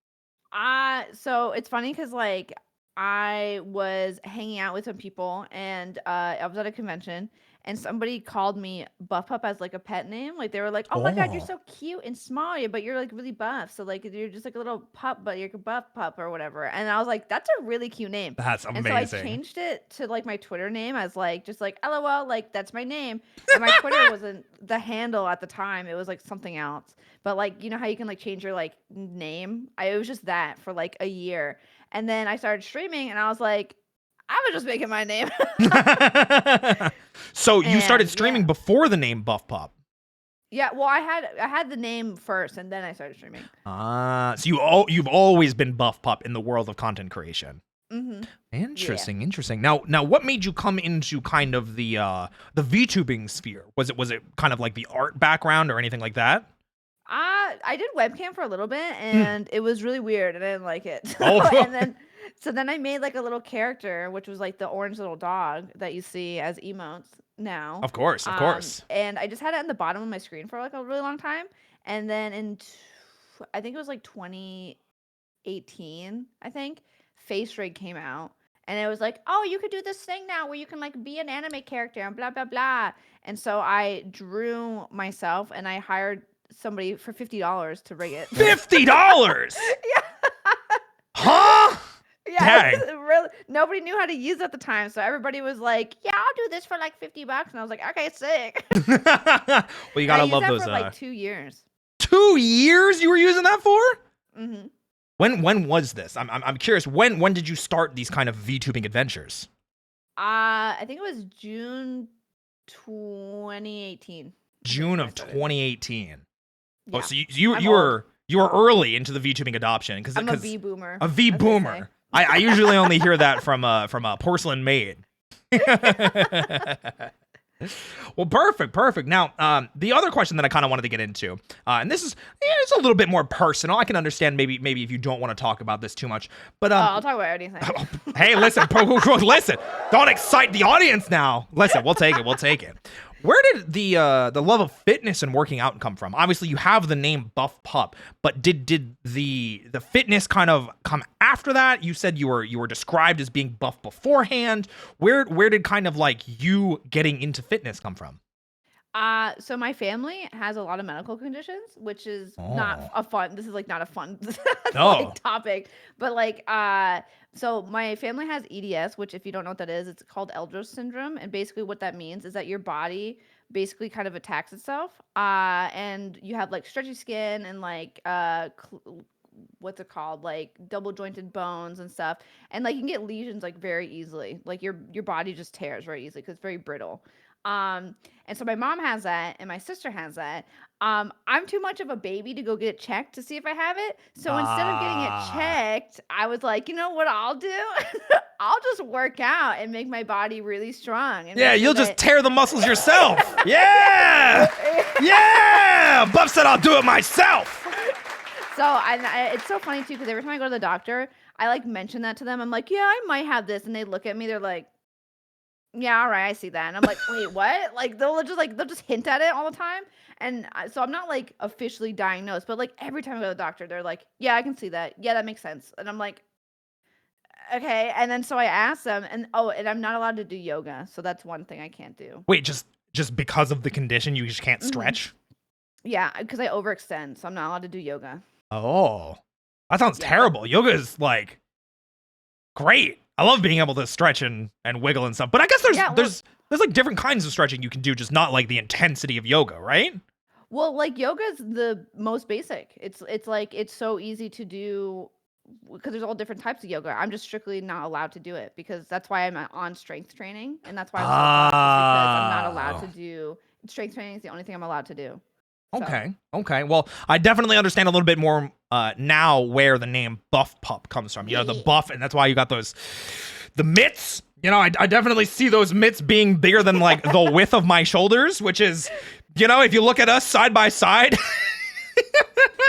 So it's funny because like I was hanging out with some people and I was at a convention and somebody called me Buffpup as like a pet name. Like they were like, "Oh my god, you're so cute and small, but you're like really buff. So like you're just like a little pup, but you're a Buffpup or whatever." And I was like, "That's a really cute name." That's amazing. And so I changed it to like my Twitter name as like just like LOL, like that's my name. And my Twitter wasn't the handle at the time; it was like something else. But like you know how you can like change your like name? It was just that for like a year, and then I started streaming, and I was like, I was just making my name. So you started streaming before the name Buffpup. Yeah, well, I had the name first, and then I started streaming. So you've always been Buffpup in the world of content creation. Mm-hmm. Interesting. Now, what made you come into kind of the VTubing sphere? Was it kind of like the art background or anything like that? I did webcam for a little bit, and it was really weird, and I didn't like it. So then I made like a little character, which was like the orange little dog that you see as emotes now. Of course. And I just had it on the bottom of my screen for like a really long time, and then I think it was like 2018, I think, Face Rig came out. And it was like, oh, you could do this thing now where you can like be an anime character and blah, blah, blah. And so I drew myself and I hired somebody for $50 to rig it. $50? Yeah. Huh? Yeah. Really, nobody knew how to use it at the time. So everybody was like, yeah, I'll do this for like $50. And I was like, okay, sick. Well, you gotta love those. For like 2 years. 2 years you were using that for? Mm-hmm. When was this? I'm curious. When did you start these kind of VTubing adventures? I think it was June 2018. June of 2018. Yeah. Oh, so you were early into the VTubing adoption because I'm a V boomer. A V boomer. I usually only hear that from a porcelain maid. Well, perfect. Now, the other question that I kind of wanted to get into, and this is it's a little bit more personal. I can understand maybe if you don't want to talk about this too much, but I'll talk about anything. Hey, listen, listen, don't excite the audience now. Listen, we'll take it. Where did the love of fitness and working out come from? Obviously, you have the name Buff Pup, but did the fitness kind of come after that? You said you were described as being buff beforehand. Where did kind of like you getting into fitness come from? So my family has a lot of medical conditions, which is not a fun. This is like not a fun like, topic, but like so my family has EDS, which if you don't know what that is, it's called Elders syndrome, and basically what that means is that your body basically kind of attacks itself. And you have like stretchy skin and like what's it called, like double jointed bones and stuff, and like you can get lesions like very easily, like your body just tears very easily because it's very brittle. And so my mom has that and my sister has that. I'm too much of a baby to go get it checked to see if I have it, so instead of getting it checked, I was like, you know what I'll do? I'll just work out and make my body really strong. And Yeah, you'll just tear the muscles yourself. Yeah! Yeah! Buff said I'll do it myself. So it's so funny too, because every time I go to the doctor, I like mention that to them. I'm like, yeah, I might have this, and they look at me. They're like, yeah, all right, I see that. And I'm like, wait, what? Like they'll just hint at it all the time. And so I'm not like officially diagnosed, but like every time I go to the doctor, they're like, yeah, I can see that. Yeah, that makes sense. And I'm like, okay. And then so I asked them, and and I'm not allowed to do yoga, so that's one thing I can't do. Wait, just because of the condition, you just can't stretch? Yeah, because I overextend, so I'm not allowed to do yoga. Oh, that sounds terrible. Yoga is like great. I love being able to stretch and wiggle and stuff. But I guess there's like different kinds of stretching you can do, just not like the intensity of yoga, right? Well, like yoga is the most basic. It's like it's so easy to do because there's all different types of yoga. I'm just strictly not allowed to do it because that's why I'm on strength training, and that's why I'm so bummed, because I'm not allowed to do strength training. Is the only thing I'm allowed to do. Okay. Okay. Well, I definitely understand a little bit more now where the name Buffpup comes from. You know, the buff, and that's why you got the mitts. You know, I definitely see those mitts being bigger than like the width of my shoulders, which is, you know, if you look at us side by side.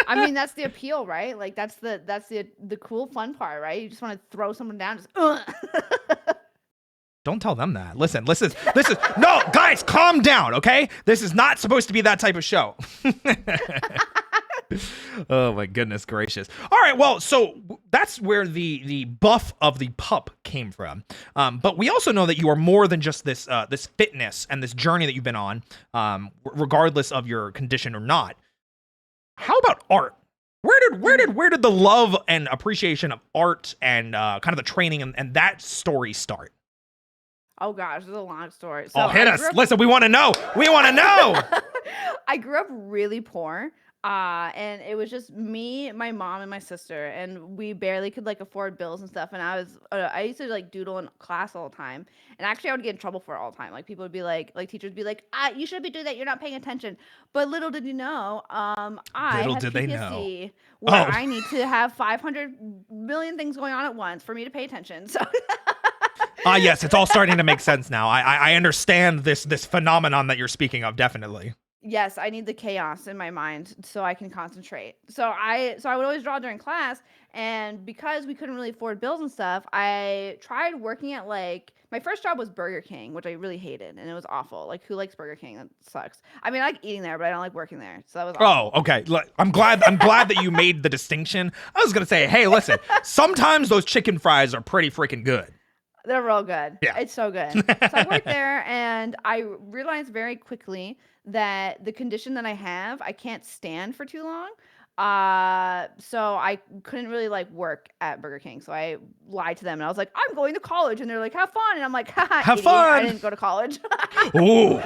I mean, that's the appeal, right? Like that's the cool fun part, right? You just want to throw someone down, just. Don't tell them that. Listen. No, guys, calm down, okay? This is not supposed to be that type of show. Oh my goodness gracious. All right, well, so that's where the buff of the pup came from. But we also know that you are more than just this fitness and this journey that you've been on, regardless of your condition or not. How about art? Where did the love and appreciation of art and kind of the training and that story start? Oh gosh, this is a long story. So hit us. Listen, we want to know. We want to know. I grew up really poor. And it was just me, my mom, and my sister, and we barely could like afford bills and stuff. And I used to like doodle in class all the time, and actually I would get in trouble for it all the time. Like people would be like teachers would be like, you shouldn't be doing that. You're not paying attention. But little did you know, I have PTSD where I need to have 500 million things going on at once for me to pay attention. So. Yes, it's all starting to make sense now. I understand this phenomenon that you're speaking of, definitely. Yes, I need the chaos in my mind so I can concentrate. So I would always draw during class, and because we couldn't really afford bills and stuff, I tried working at like my first job was Burger King, which I really hated, and it was awful. Like, who likes Burger King? That sucks. I mean, I like eating there, but I don't like working there. So that was awful. Oh, okay. I'm glad that you made the distinction. I was gonna say, hey, listen, sometimes those chicken fries are pretty freaking good. They're real good. Yeah. It's so good. So I worked there, and I realized very quickly that the condition that I have, I can't stand for too long. So I couldn't really like work at Burger King. So I lied to them, and I was like, I'm going to college. And they're like, have fun. And I'm like, haha, have idiot. fun. I didn't go to college. Ooh.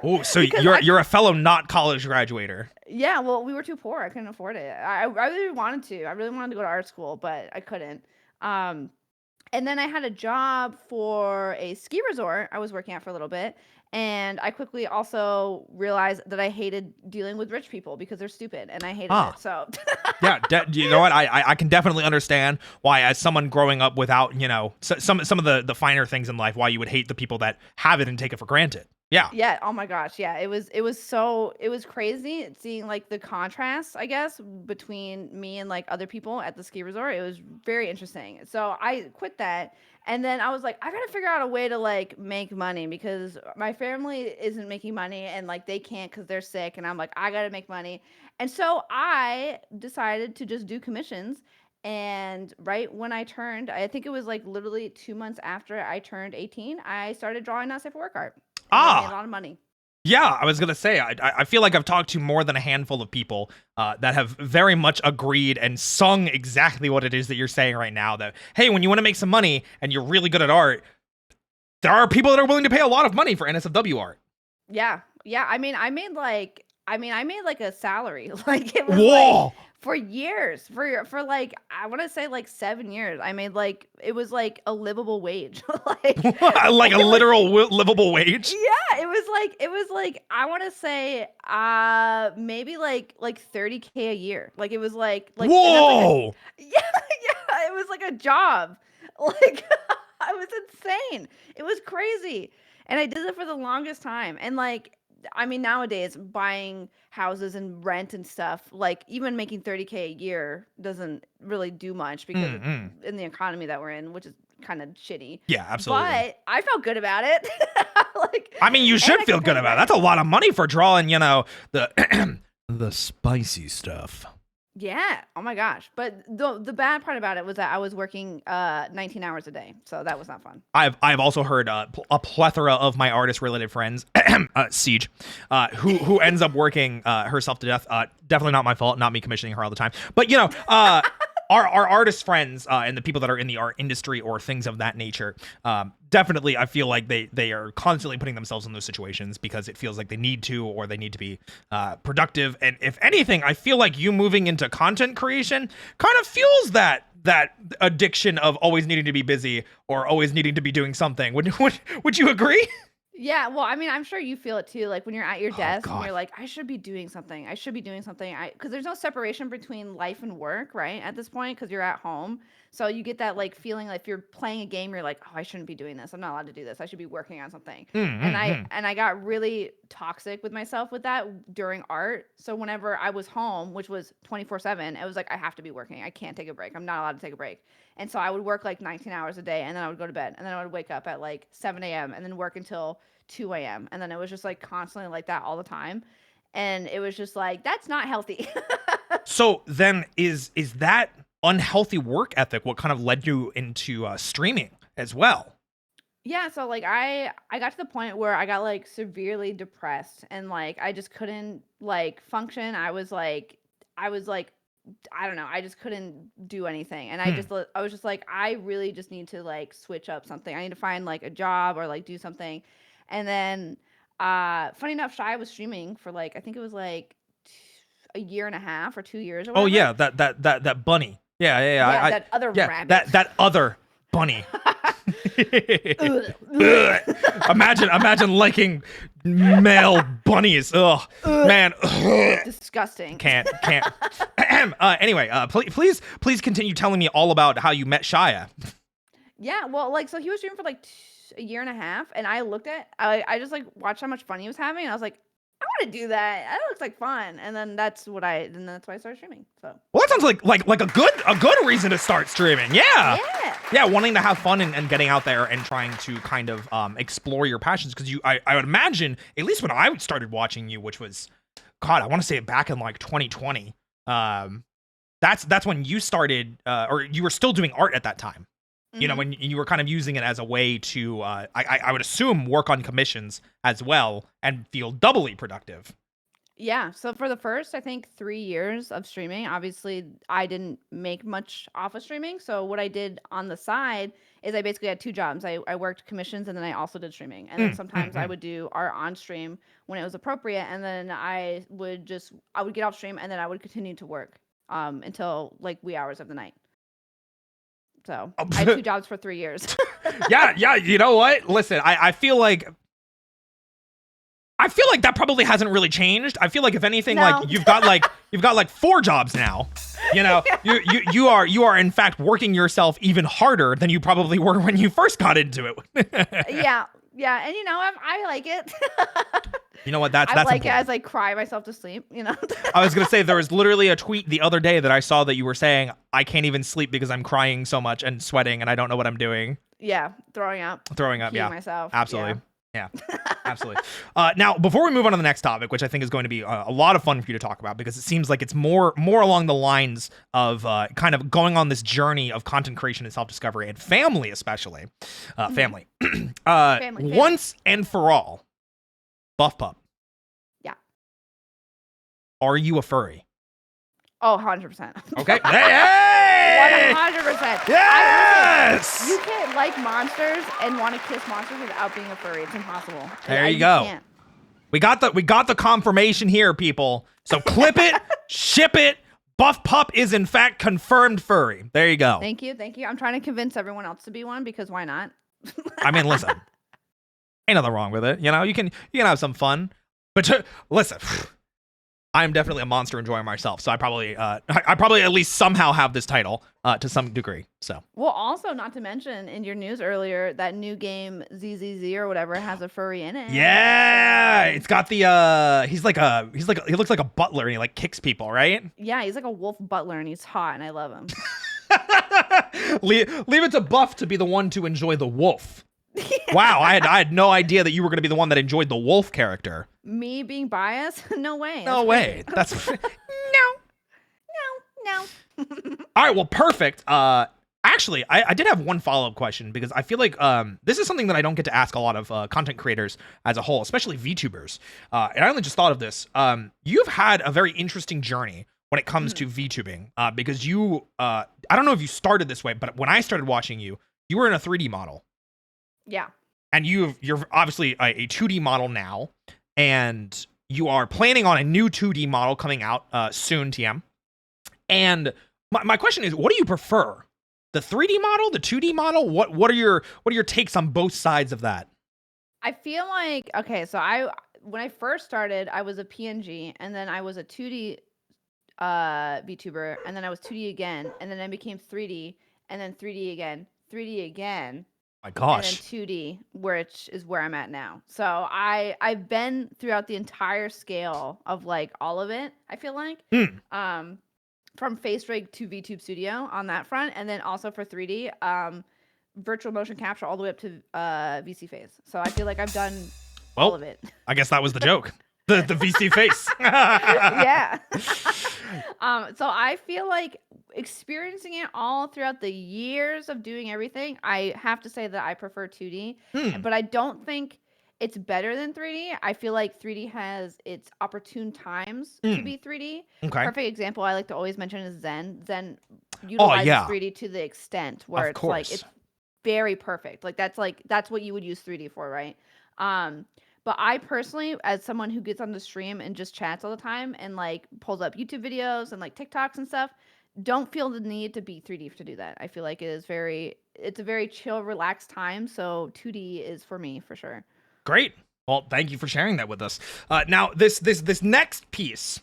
Ooh, so you're a fellow not college graduater. Yeah, well, we were too poor. I couldn't afford it. I really wanted to. I really wanted to go to art school, but I couldn't. And then I had a job for a ski resort I was working at for a little bit. And I quickly also realized that I hated dealing with rich people because they're stupid, and I hated it. So yeah, you know what? I can definitely understand why, as someone growing up without, you know, some of the finer things in life, why you would hate the people that have it and take it for granted. Yeah. Yeah. Oh my gosh. Yeah. It was crazy seeing like the contrast, I guess, between me and like other people at the ski resort. It was very interesting. So I quit that. And then I was like, I gotta figure out a way to like make money because my family isn't making money and like they can't because they're sick. And I'm like, I gotta make money. And so I decided to just do commissions. And right when I turned, I think it was like literally 2 months after I turned 18, I started drawing not safe for work art. I made a lot of money. Yeah, I was gonna say, I feel like I've talked to more than a handful of people that have very much agreed and sung exactly what it is that you're saying right now. That, hey, when you want to make some money and you're really good at art, there are people that are willing to pay a lot of money for NSFW art. Yeah. Yeah, I made, like, a salary, like, it was, like, Whoa! for years, for, like, I wanna say, like, 7 years, I made, like it was, like, a livable wage, like, Like a it was literal livable wage? yeah, it was like, I wanna say, maybe, like, 30K a year, like, it was, and that's, like, a Whoa! yeah, yeah, it was, like, a job, like, it was insane, it was crazy, and I did it for the longest time, and, like, I mean, nowadays, buying houses and rent and stuff, like, even making 30K a year doesn't really do much because of Mm-mm. in the economy that we're in, which is kinda shitty, Yeah, absolutely. but I felt good about it. Like, I mean, you and should I feel could pay good the about it. rent. That's a lot of money for drawing, the the spicy stuff. Yeah. Oh my gosh. But the bad part about it was that I was working 19 hours a day. So that was not fun. I've also heard a plethora of my artist related friends, Siege, who ends up working herself to death. Definitely not my fault, not me commissioning her all the time. But our artist friends and the people that are in the art industry or things of that nature, definitely I feel like they are constantly putting themselves in those situations because it feels like they need to or they need to be productive. And if anything, I feel like you moving into content creation kind of fuels that addiction of always needing to be busy or always needing to be doing something. Would you agree? Yeah, well, I mean, I'm sure you feel it too. Like when you're at your Oh desk and God. you're like, I should be doing something. I should be doing something. Because there's no separation between life and work, right? At this point, because you're at home. So you get that like feeling like if you're playing a game, you're like, oh, I shouldn't be doing this. I'm not allowed to do this. I should be working on something. And I Mm-hmm. and I got really toxic with myself with that during art. So whenever I was home, which was 24/7, it was like I have to be working. I can't take a break. I'm not allowed to take a break. And so I would work like 19 hours a day and then I would go to bed and then I would wake up at like 7 a.m. and then work until 2 a.m. And then it was just like constantly like that all the time. And it was just like, that's not healthy. So then is that unhealthy work ethic what kind of led you into streaming as well? Yeah, so like I got to the point where I got like severely depressed and like I just couldn't like function. I was like I don't know, I just couldn't do anything. And Hmm. I was just like I really just need to like switch up something. I need to find like a job or like do something. And then funny enough, Shy was streaming for like I think it was like a year and a half or 2 years or Oh whatever. yeah, that bunny. Yeah, yeah, yeah. Yeah, that other Yeah, rabbit. that other bunny. Ugh, Ugh. ugh. Imagine liking male bunnies. Ugh, Ugh, man. Ugh. disgusting. Can't. Anyway, please continue telling me all about how you met Shia. Yeah, well, like, so he was streaming for like a year and a half, and I just like watched how much fun he was having, and I was like, I want to do that. That looks like fun. And then that's why I started streaming. So Well, that sounds like a good reason to start streaming. Yeah. yeah, Yeah, wanting to have fun and getting out there and trying to kind of explore your passions because I would imagine at least when I started watching you, which was God, I want to say it back in like 2020. That's when you started or you were still doing art at that time. You know, hmm when you were kind of using it as a way to I would assume work on commissions as well and feel doubly productive. yeah. So for the first, I think 3 years of streaming, obviously I didn't make much off of streaming. So what I did on the side is I basically had two jobs. I worked commissions and then I also did streaming. And then Mm, mm, sometimes I mm. would do art on stream when it was appropriate. And then I would get off stream and then I would continue to work until like wee hours of the night. So I had two jobs for 3 years. Yeah, you know what? Listen, I feel like that probably hasn't really changed. I feel like if anything, like No. you've got like four jobs now. You know, you are in fact working yourself even harder than you probably were when you first got into it. Yeah. Yeah. And I like it. You know what? I That's like it important. as I cry myself to sleep. I was gonna say there was literally a tweet the other day that I saw that you were saying I can't even sleep because I'm crying so much and sweating and I don't know what I'm doing. Yeah. Throwing up, Throwing up. peeing Yeah, myself. absolutely. Yeah. Yeah, absolutely. Now, before we move on to the next topic, which I think is going to be a lot of fun for you to talk about, because it seems like it's more along the lines of kind of going on this journey of content creation and self-discovery and family, especially family. Family. Once and for all, Buffpup, Yeah. are you a furry? Oh, 100%. Okay. Hey! 100%. Yes! You can't like monsters and want to kiss monsters without being a furry. It's impossible. There you go. Can't. We got the confirmation here, people. So clip it, ship it. Buffpup is in fact confirmed furry. There you go. Thank you. I'm trying to convince everyone else to be one because why not? I mean, listen, ain't nothing wrong with it. You know, you can have some fun. But listen, I'm definitely a monster enjoying myself, so I probably at least somehow have this title to some degree. So well, also not to mention in your news earlier, that new game ZZZ or whatever has a furry in it. Yeah, it's got the he looks like a butler and he like kicks people, right? Yeah, he's like a wolf butler and he's hot and I love him. leave it to Buff to be the one to enjoy the wolf. Wow, I had no idea that you were going to be the one that enjoyed the wolf character. Me being biased? No way. No way. That's no. All right, well, perfect. Actually, I did have one follow-up question because I feel like this is something that I don't get to ask a lot of content creators as a whole, especially VTubers. And I only just thought of this. You've had a very interesting journey when it comes to VTubing because you, I don't know if you started this way, but when I started watching you, you were in a 3D model. Yeah. And you're obviously a 2D model now, and you are planning on a new 2D model coming out soon, TM. And my question is, what do you prefer? The 3D model, the 2D model? What are your takes on both sides of that? I feel like, okay, so when I first started, I was a PNG, and then I was a 2D VTuber, and then I was 2D again, and then I became 3D, and then 3D again, 3D again. My gosh. And then 2D, which is where I'm at now. So I've been throughout the entire scale of like all of it, I feel like. From face rig to VTube Studio on that front, and then also for 3D, virtual motion capture all the way up to VC phase. So I feel like I've done all of it. I guess that was the joke. The VC face. Yeah. So I feel like experiencing it all throughout the years of doing everything, I have to say that I prefer 2D, but I don't think it's better than 3D. I feel like 3D has its opportune times to be 3D. Okay. Perfect example I like to always mention is Zen. Zen utilizes 3D to the extent where it's like it's very perfect. Like that's what you would use 3D for, right? But I personally, as someone who gets on the stream and just chats all the time and like pulls up YouTube videos and like TikToks and stuff, don't feel the need to be 3D to do that. I feel like it's a very chill, relaxed time. So 2D is for me for sure. Great. Well, thank you for sharing that with us. Now, this next piece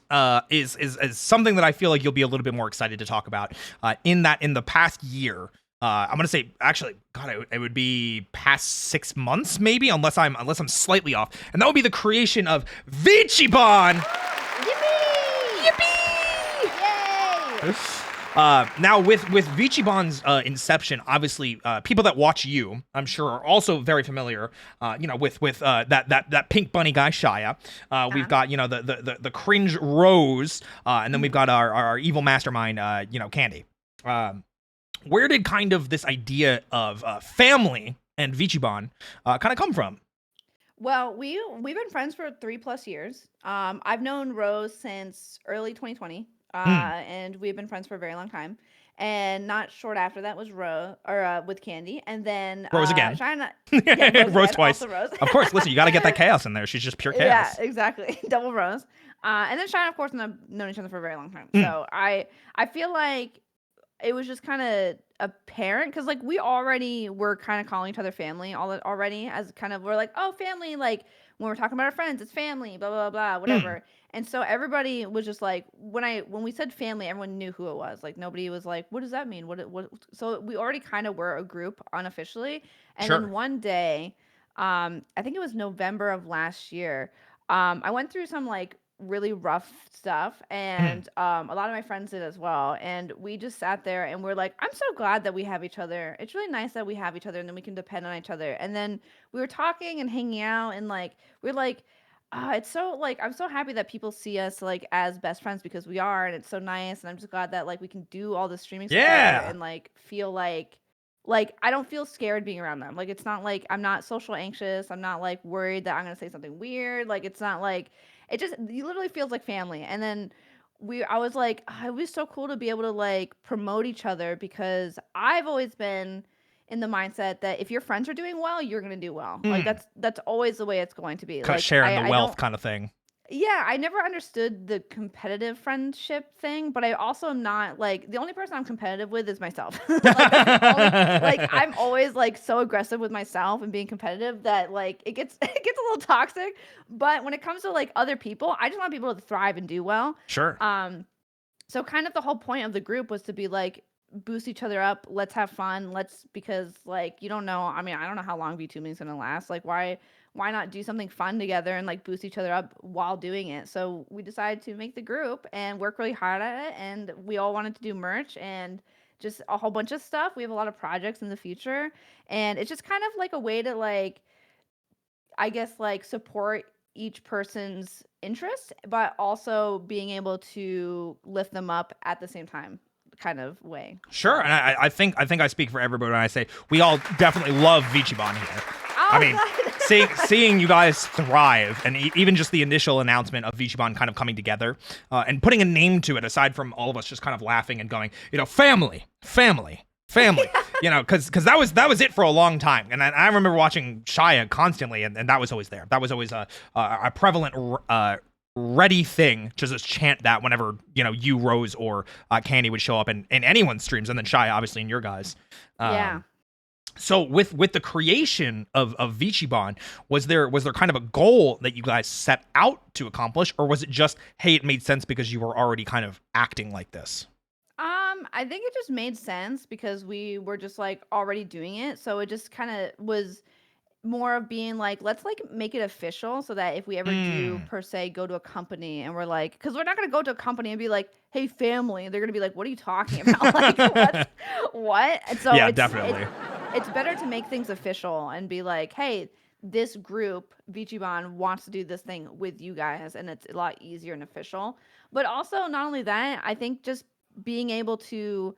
is something that I feel like you'll be a little bit more excited to talk about. In the past year, I'm gonna say actually, God, it would be past 6 months maybe, unless I'm slightly off, and that would be the creation of VTuber. Yippee! Yippee! Yay! Now with VTuber's inception, obviously people that watch you, I'm sure, are also very familiar, with that pink bunny guy Shia. We've got the cringe Rose, and then we've got our evil mastermind, Candy. Where did kind of this idea of family and VTuber kind of come from? Well, we've been friends for 3+ years. I've known Rose since early 2020. And we've been friends for a very long time. And not short after that was Rose, or with Candy, and then Rose again. China, Rose again, twice. Rose. Of course, listen, you got to get that chaos in there. She's just pure chaos. Yeah, exactly. Double Rose. And then China, of course, and I've known each other for a very long time. So I feel like it was just kind of apparent because like we already were kind of calling each other family already, as kind of we're like, oh, family, like when we're talking about our friends, it's family, blah blah blah, whatever. And so everybody was just like, when we said family, everyone knew who it was. Like nobody was like, what does that mean? What? So we already kind of were a group unofficially. And then one day, I think it was November of last year, I went through some like really rough stuff, and a lot of my friends did as well. And we just sat there and we're like, I'm so glad that we have each other. It's really nice that we have each other, and then we can depend on each other. And then we were talking and hanging out, and like we're like, it's so like I'm so happy that people see us like as best friends because we are, and it's so nice. And I'm just glad that like we can do all this streaming stuff together and like feel like I don't feel scared being around them. Like it's not like I'm not social anxious. I'm not like worried that I'm gonna say something weird. Like it's not like it literally feels like family. And then I was like, it was so cool to be able to like promote each other because I've always been in the mindset that if your friends are doing well, you're gonna do well. Like Mm. that's always the way it's going to be. Cause Like sharing the I wealth don't. kind of thing. Yeah, I never understood the competitive friendship thing, but I also am not like the only person I'm competitive with is myself. Like that's the only like I'm always like so aggressive with myself and being competitive that like it gets it gets a little toxic. But when it comes to like other people, I just want people to thrive and do well. Sure. So kind of the whole point of the group was to be like boost each other up. Let's have fun. Let's because like you don't know. I mean, I don't know how long VTubing is gonna last. Like why not do something fun together and like boost each other up while doing it? So we decided to make the group and work really hard at it. And we all wanted to do merch and just a whole bunch of stuff. We have a lot of projects in the future, and it's just kind of like a way to like I guess like support each person's interest, but also being able to lift them up at the same time, kind of way. Sure, So. and I think I speak for everybody when I say we all definitely love Vichibon here. Oh, I mean, God. seeing you guys thrive, and even just the initial announcement of Vichibon kind of coming together and putting a name to it, aside from all of us just kind of laughing and going, family, because that was it for a long time. And I remember watching Shia constantly, and that was always there. That was always a prevalent ready thing to just chant that whenever you, Rose, or Candy would show up in anyone's streams, and then Shia obviously in your guys. Yeah. So with the creation of Vichibon, was there kind of a goal that you guys set out to accomplish, or was it just, hey, it made sense because you were already kind of acting like this? I think it just made sense because we were just like already doing it. So it just kind of was more of being like, let's like make it official so that if we ever do Mm. per se go to a company and we're like, because we're not gonna go to a company and be like, hey family, they're gonna be like, what are you talking about? Like what? And so Yeah, definitely. it's better to make things official and be like, hey, this group, Vichibon, wants to do this thing with you guys, and it's a lot easier and official. But also, not only that, I think just being able to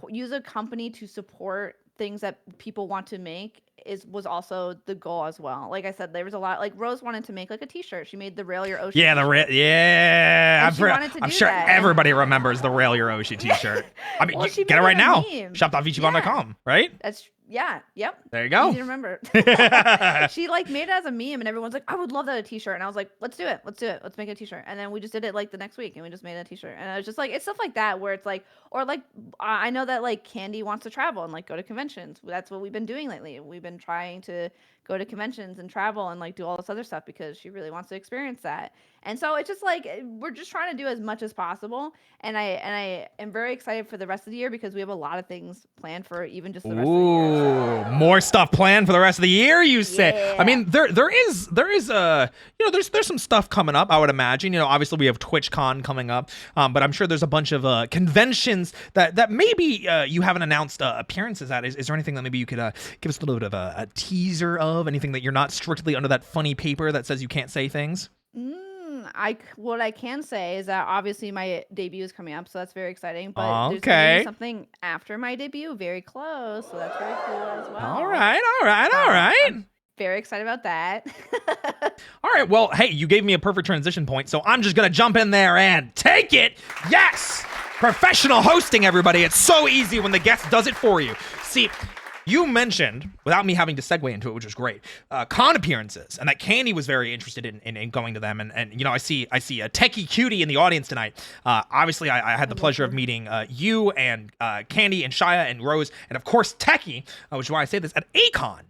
use a company to support things that people want to make was also the goal as well. Like I said, there was a lot. Like Rose wanted to make like a T-shirt. She made the Rail Your Oshi. Yeah, T-shirt. yeah. And she wanted to I'm do sure that. everybody remembers the Rail Your Oshi T-shirt. I mean, Well, you she get it made right it a now. meme. Shop.vichibon.com, right? That's yep. There you go. Easy to remember. She like made it as a meme, and everyone's like, "I would love that a T-shirt." And I was like, "Let's do it. Let's make a T-shirt." And then we just did it like the next week, and we just made a T-shirt. And I was just like, it's stuff like that where it's like, or like, I know that like Candy wants to travel and like go to conventions. That's what we've been doing lately. We've been trying to go to conventions and travel and like do all this other stuff because she really wants to experience that. And so it's just like we're just trying to do as much as possible. And I am very excited for the rest of the year because we have a lot of things planned for even just the rest of the year. So. Ooh, more stuff planned for the rest of the year, you say? Yeah. I mean, there is there's some stuff coming up. I would imagine. Obviously we have TwitchCon coming up, but I'm sure there's a bunch of conventions that maybe you haven't announced appearances at. Is there anything that maybe you could give us a little bit of a teaser of? Anything that you're not strictly under that funny paper that says you can't say things? What I can say is that obviously my debut is coming up, so that's very exciting. But there's Okay. gonna be something after my debut, very close, so that's very cool as well. All right. I'm very excited about that. All right, well, hey, you gave me a perfect transition point, so I'm just gonna jump in there and take it. Yes, professional hosting, everybody. It's so easy when the guest does it for you. See, you mentioned, without me having to segue into it, which was great, con appearances, and that Candy was very interested in going to them. And I see a techie cutie in the audience tonight. Obviously, I had the pleasure of meeting you and Candy and Shia and Rose, and of course Techie, which is why I say this, at Acon.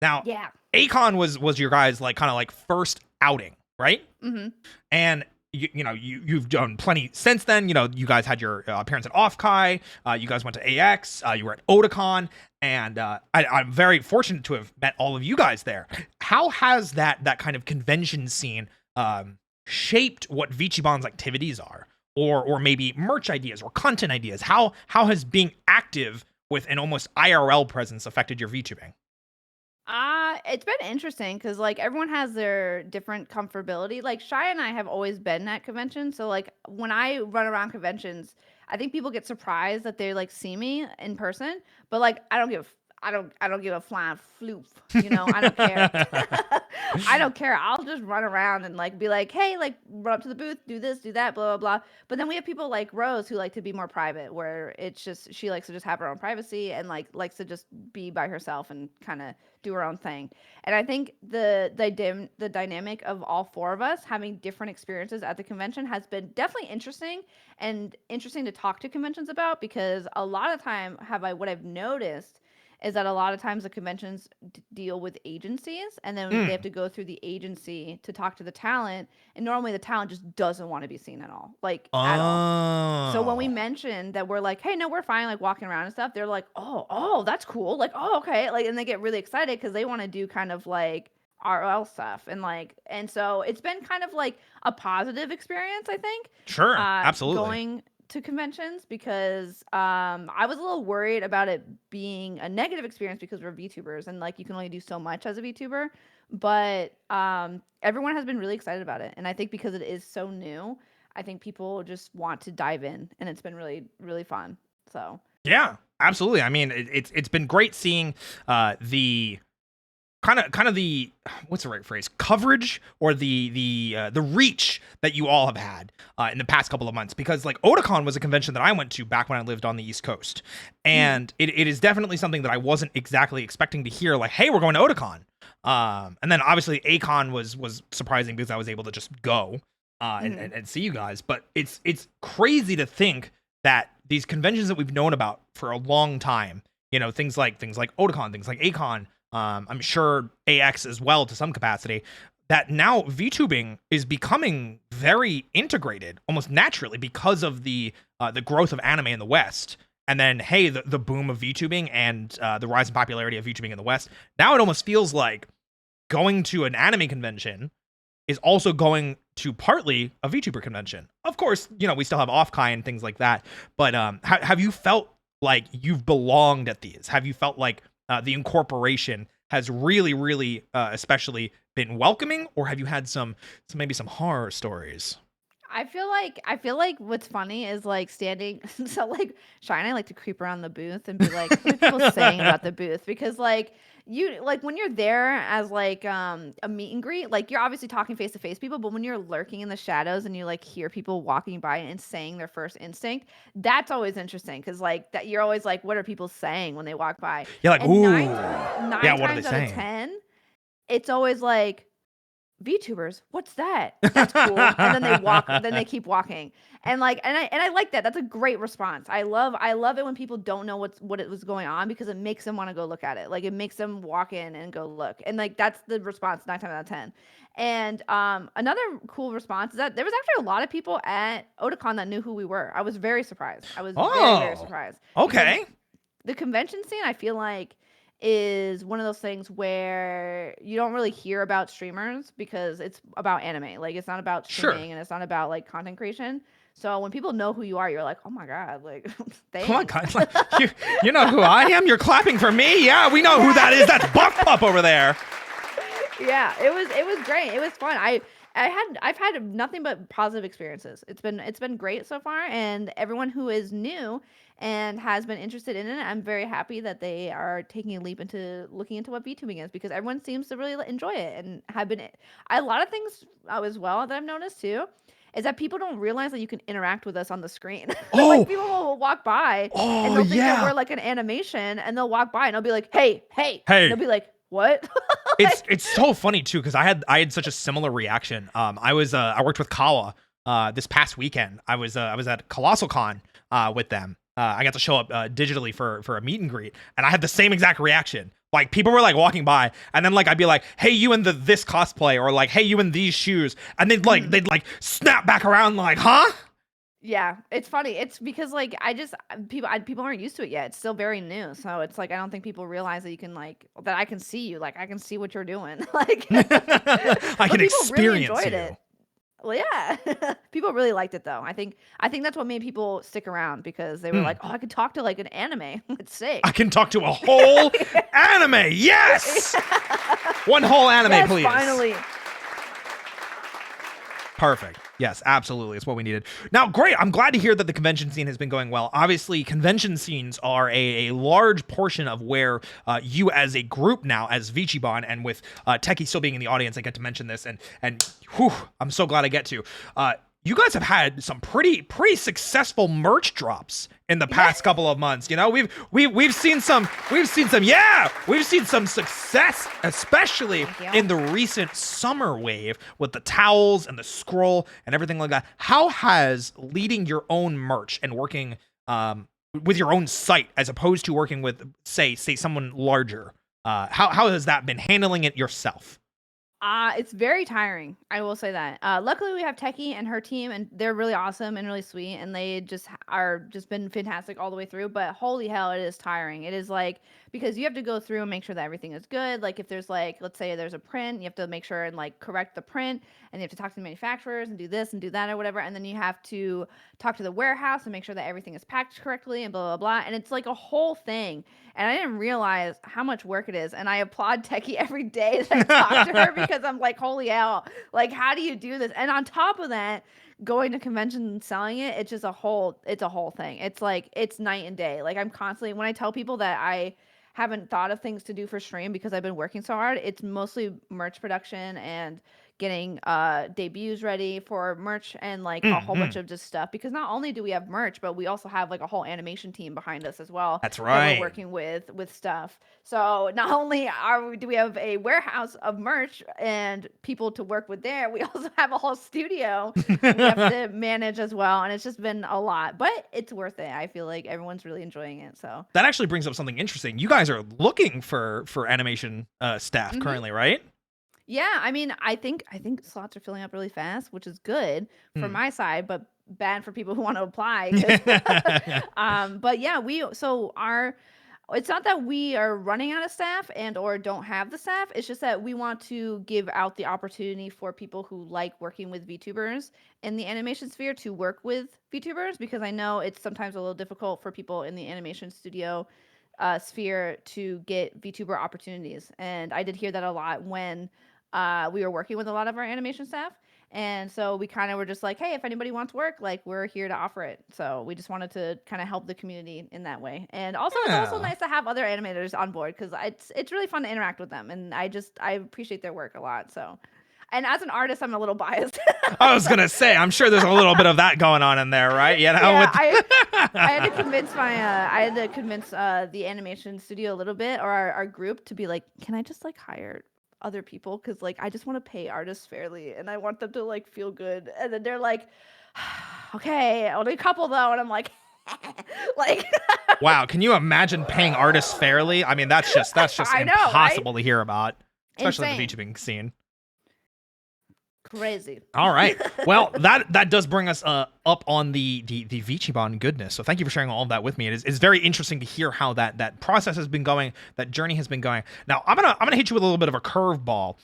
Now, Yeah. Acon was your guys' like kind of like first outing, right? Mm-hmm. And you've done plenty since then. You guys had your appearance at Offkai. You guys went to AX. You were at Otakon, and I'm very fortunate to have met all of you guys there. How has that kind of convention scene shaped what Vichibon's activities are, or maybe merch ideas or content ideas? How has being active with an almost IRL presence affected your VTubing? It's been interesting because like everyone has their different comfortability. Like Shy and I have always been at conventions, so like when I run around conventions, I think people get surprised that they like see me in person. But like I don't give. I don't give a flying floof, you know, I don't care. I don't care. I'll just run around and like be like, hey, like run up to the booth, do this, do that, blah blah blah. But then we have people like Rose who like to be more private, where it's just she likes to just have her own privacy and like likes to just be by herself and kind of do her own thing. And I think the dynamic of all four of us having different experiences at the convention has been definitely interesting and interesting to talk to conventions about, because a lot of time what I've noticed is that a lot of times the conventions deal with agencies, and then they have to go through the agency to talk to the talent, and normally the talent just doesn't want to be seen at all, like at all. So when we mentioned that we're like, hey, no, we're fine, like walking around and stuff, they're like, oh, that's cool, like, oh, okay, like, and they get really excited because they want to do kind of like RL stuff, and like, and so it's been kind of like a positive experience, I think. Sure, absolutely. Going to conventions, because I was a little worried about it being a negative experience because we're VTubers and like you can only do so much as a VTuber, but everyone has been really excited about it, and I think because it is so new, I think people just want to dive in, and it's been really really fun. So yeah, absolutely. I mean, it's been great seeing the kind of the, what's the right phrase, coverage, or the reach that you all have had in the past couple of months, because like Otakon was a convention that I went to back when I lived on the East Coast, and it is definitely something that I wasn't exactly expecting to hear, like, hey, we're going to Otakon. And then obviously Acon was surprising because I was able to just go and see you guys, but it's crazy to think that these conventions that we've known about for a long time, you know, things like Otakon, things like Acon, I'm sure AX as well to some capacity, that now VTubing is becoming very integrated almost naturally because of the growth of anime in the West. And then, hey, the boom of VTubing and the rise in popularity of VTubing in the West. Now it almost feels like going to an anime convention is also going to partly a VTuber convention. Of course, you know, we still have Offkai and things like that. But have you felt like you've belonged at these? Have you felt like the incorporation has really, really, especially been welcoming, or have you had maybe some horror stories? I feel like what's funny is like standing. So like Shy and I like to creep around the booth and be like, what are people saying about the booth? Because like you like when you're there as like a meet and greet, like you're obviously talking face to face people, but when you're lurking in the shadows and you like hear people walking by and saying their first instinct, that's always interesting, because like that you're always like, what are people saying when they walk by? You're like, And ooh, nine yeah, what are times they out saying? of 10, it's always like, VTubers, what's that? That's cool. And then they keep walking. And like, and I like that. That's a great response. I love it when people don't know what it was going on, because it makes them want to go look at it. Like it makes them walk in and go look. And like that's the response 9 times out of 10. And another cool response is that there was actually a lot of people at Otakon that knew who we were. I was very surprised. I was very, very surprised. Okay. The convention scene, I feel like, is one of those things where you don't really hear about streamers because it's about anime. Like it's not about streaming and it's not about like content creation. So when people know who you are, you're like, oh my God, like thanks. Oh my God, like, you know who I am? You're clapping for me? Yeah, we know who that is. That's Buffpup over there. Yeah, it was great. It was fun. I've had nothing but positive experiences. It's been great so far, and everyone who is new and has been interested in it, I'm very happy that they are taking a leap into looking into what VTubing is, because everyone seems to really enjoy it and have been. A lot of things as well that I've noticed too is that people don't realize that you can interact with us on the screen. Like people will walk by and they'll think that we're like an animation, and they'll walk by and they'll be like, hey. And they'll be like, what? It's so funny too, because I had such a similar reaction. I worked with Kawa this past weekend. I was at Colossal Con with them. I got to show up digitally for a meet and greet, and I had the same exact reaction. Like people were like walking by, and then like I'd be like, "Hey, you in this cosplay," or like, "Hey, you in these shoes," and they'd snap back around like, "Huh?" Yeah, it's funny. It's because like people aren't used to it yet. It's still very new, so it's like I don't think people realize that you can that I can see you, like I can see what you're doing, like I can experience really enjoyed you. It. Well, yeah, people really liked it though. I think that's what made people stick around, because they were like, "Oh, I could talk to like an anime. It's sick. I can talk to a whole anime. Yes, one whole anime, please. Finally." Perfect. Yes, absolutely. It's what we needed. Now, great. I'm glad to hear that the convention scene has been going well. Obviously, convention scenes are a large portion of where you as a group now, as Vichibon, and with Techie still being in the audience, I get to mention this, and whew, I'm so glad I get to. You guys have had some pretty successful merch drops in the past couple of months. You know, we've seen some success, especially in the recent summer wave with the towels and the scroll and everything like that. How has leading your own merch and working with your own site as opposed to working with say someone larger, how has that been, handling it yourself? It's very tiring. I will say that. Luckily, we have Techie and her team, and they're really awesome and really sweet, and they are just been fantastic all the way through. But holy hell, it is tiring. It is like, because you have to go through and make sure that everything is good. Like if there's like, let's say there's a print, you have to make sure and like correct the print, and you have to talk to the manufacturers and do this and do that or whatever, and then you have to talk to the warehouse and make sure that everything is packed correctly and blah blah blah. And it's like a whole thing. And I didn't realize how much work it is. And I applaud Techie every day that I talk to her because I'm like, holy hell, like, how do you do this? And on top of that, going to conventions and selling it, it's just it's a whole thing. It's like, it's night and day. Like, I'm constantly, when I tell people that I haven't thought of things to do for stream because I've been working so hard, it's mostly merch production and getting debuts ready for merch and like a whole bunch of just stuff, because not only do we have merch, but we also have like a whole animation team behind us as well. That's right. That we're working with stuff. So not only do we have a warehouse of merch and people to work with there, we also have a whole studio we have to manage as well, and it's just been a lot, but it's worth it. I feel like everyone's really enjoying it. So that actually brings up something interesting. You guys are looking for animation staff currently, right? Yeah, I mean, I think slots are filling up really fast, which is good for my side, but bad for people who want to apply. But yeah, it's not that we are running out of staff and or don't have the staff. It's just that we want to give out the opportunity for people who like working with VTubers in the animation sphere to work with VTubers, because I know it's sometimes a little difficult for people in the animation studio sphere to get VTuber opportunities. And I did hear that a lot when we were working with a lot of our animation staff. And so we kind of were just like, hey, if anybody wants work, like, we're here to offer it. So we just wanted to kind of help the community in that way. And also, it's also nice to have other animators on board, because it's really fun to interact with them. And I appreciate their work a lot. So, and as an artist, I'm a little biased. I was gonna say, I'm sure there's a little bit of that going on in there, right? You know, yeah, I had to convince the animation studio a little bit, or our group, to be like, can I just like hire other people, because like I just want to pay artists fairly and I want them to like feel good. And then they're like, okay, only a couple though. And I'm like, like, wow, can you imagine paying artists fairly? I mean, that's just impossible to hear about, especially in the VTubing scene. Crazy. All right. Well, that does bring us up on the Vichibon goodness. So thank you for sharing all of that with me. It's very interesting to hear how that process has been going, that journey has been going. Now I'm gonna hit you with a little bit of a curveball,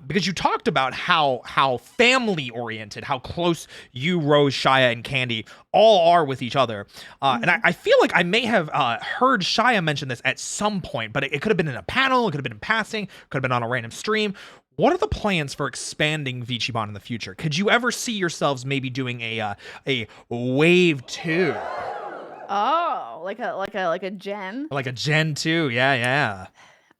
because you talked about how family oriented, how close you, Rose, Shia, and Candy all are with each other. And I feel like I may have heard Shia mention this at some point, but it could have been in a panel, it could have been in passing, could have been on a random stream. What are the plans for expanding Vichibon in the future? Could you ever see yourselves maybe doing a wave 2? Oh, like a gen? Like a gen 2, yeah.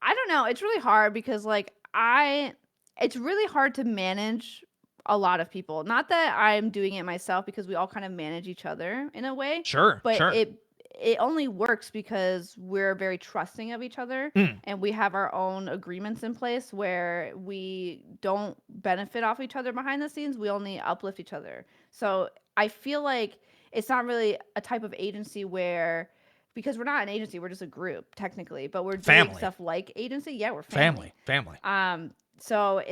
I don't know. It's really hard because like it's really hard to manage a lot of people. Not that I'm doing it myself, because we all kind of manage each other in a way. Sure, but sure. It only works because we're very trusting of each other, and we have our own agreements in place where we don't benefit off each other behind the scenes. We only uplift each other. So I feel like it's not really a type of agency where, because we're not an agency, we're just a group technically, but we're doing stuff like agency. Yeah, we're family. So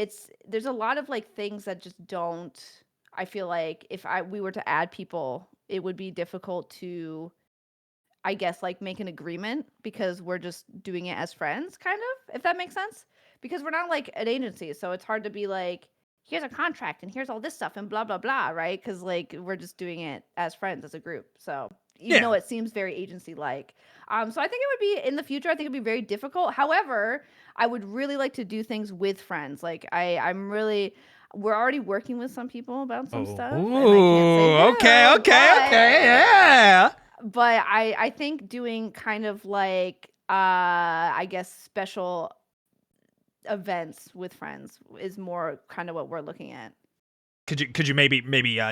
there's a lot of like things that just don't, I feel like if we were to add people, it would be difficult to, I guess, like make an agreement, because we're just doing it as friends, kind of, if that makes sense. Because we're not like an agency, so it's hard to be like, here's a contract and here's all this stuff and blah blah blah, right? Because like we're just doing it as friends, as a group. So even though it seems very agency like, so I think it would be in the future. I think it'd be very difficult. However, I would really like to do things with friends. Like we're already working with some people about some stuff, and I can't Ooh, say okay, who, okay, yeah. but I think doing kind of like I guess special events with friends is more kind of what we're looking at. Could you maybe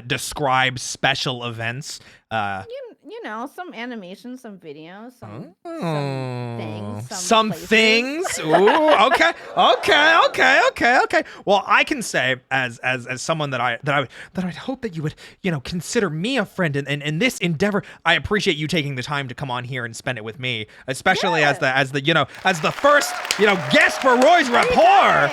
describe special events? You know, some animations, some videos, some things, Some places. things. Ooh, okay, okay. Well, I can say as someone that I'd hope that you would consider me a friend in this endeavor. I appreciate you taking the time to come on here and spend it with me, especially as the first guest for Roy's Rapport.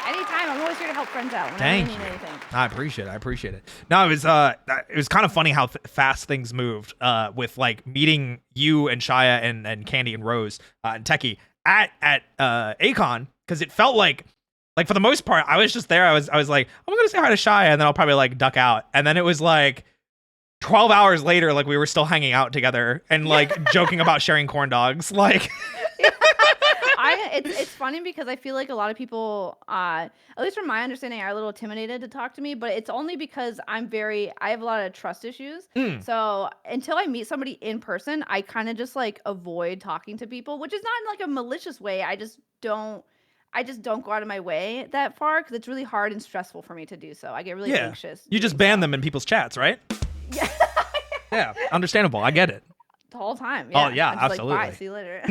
Anytime, I'm always here to help friends out. Thank you. Anything. I appreciate it. No, it was kind of funny how fast things moved with like meeting you and Shia and Candy and Rose and Techie at Acon, because it felt like for the most part I was just there. I was like, I'm gonna say hi to Shia and then I'll probably like duck out, and then it was like 12 hours later, like we were still hanging out together and like joking about sharing corn dogs, like. It's funny because I feel like a lot of people, at least from my understanding, are a little intimidated to talk to me, but it's only because I have a lot of trust issues. So until I meet somebody in person, I kind of just like avoid talking to people, which is not in like a malicious way. I just don't go out of my way that far because it's really hard and stressful for me to do so. I get really anxious. You just ban them in people's chats, right? Yeah. Yeah, understandable. I get it. The whole time. Yeah. Oh yeah, absolutely. Like, bye, see you later.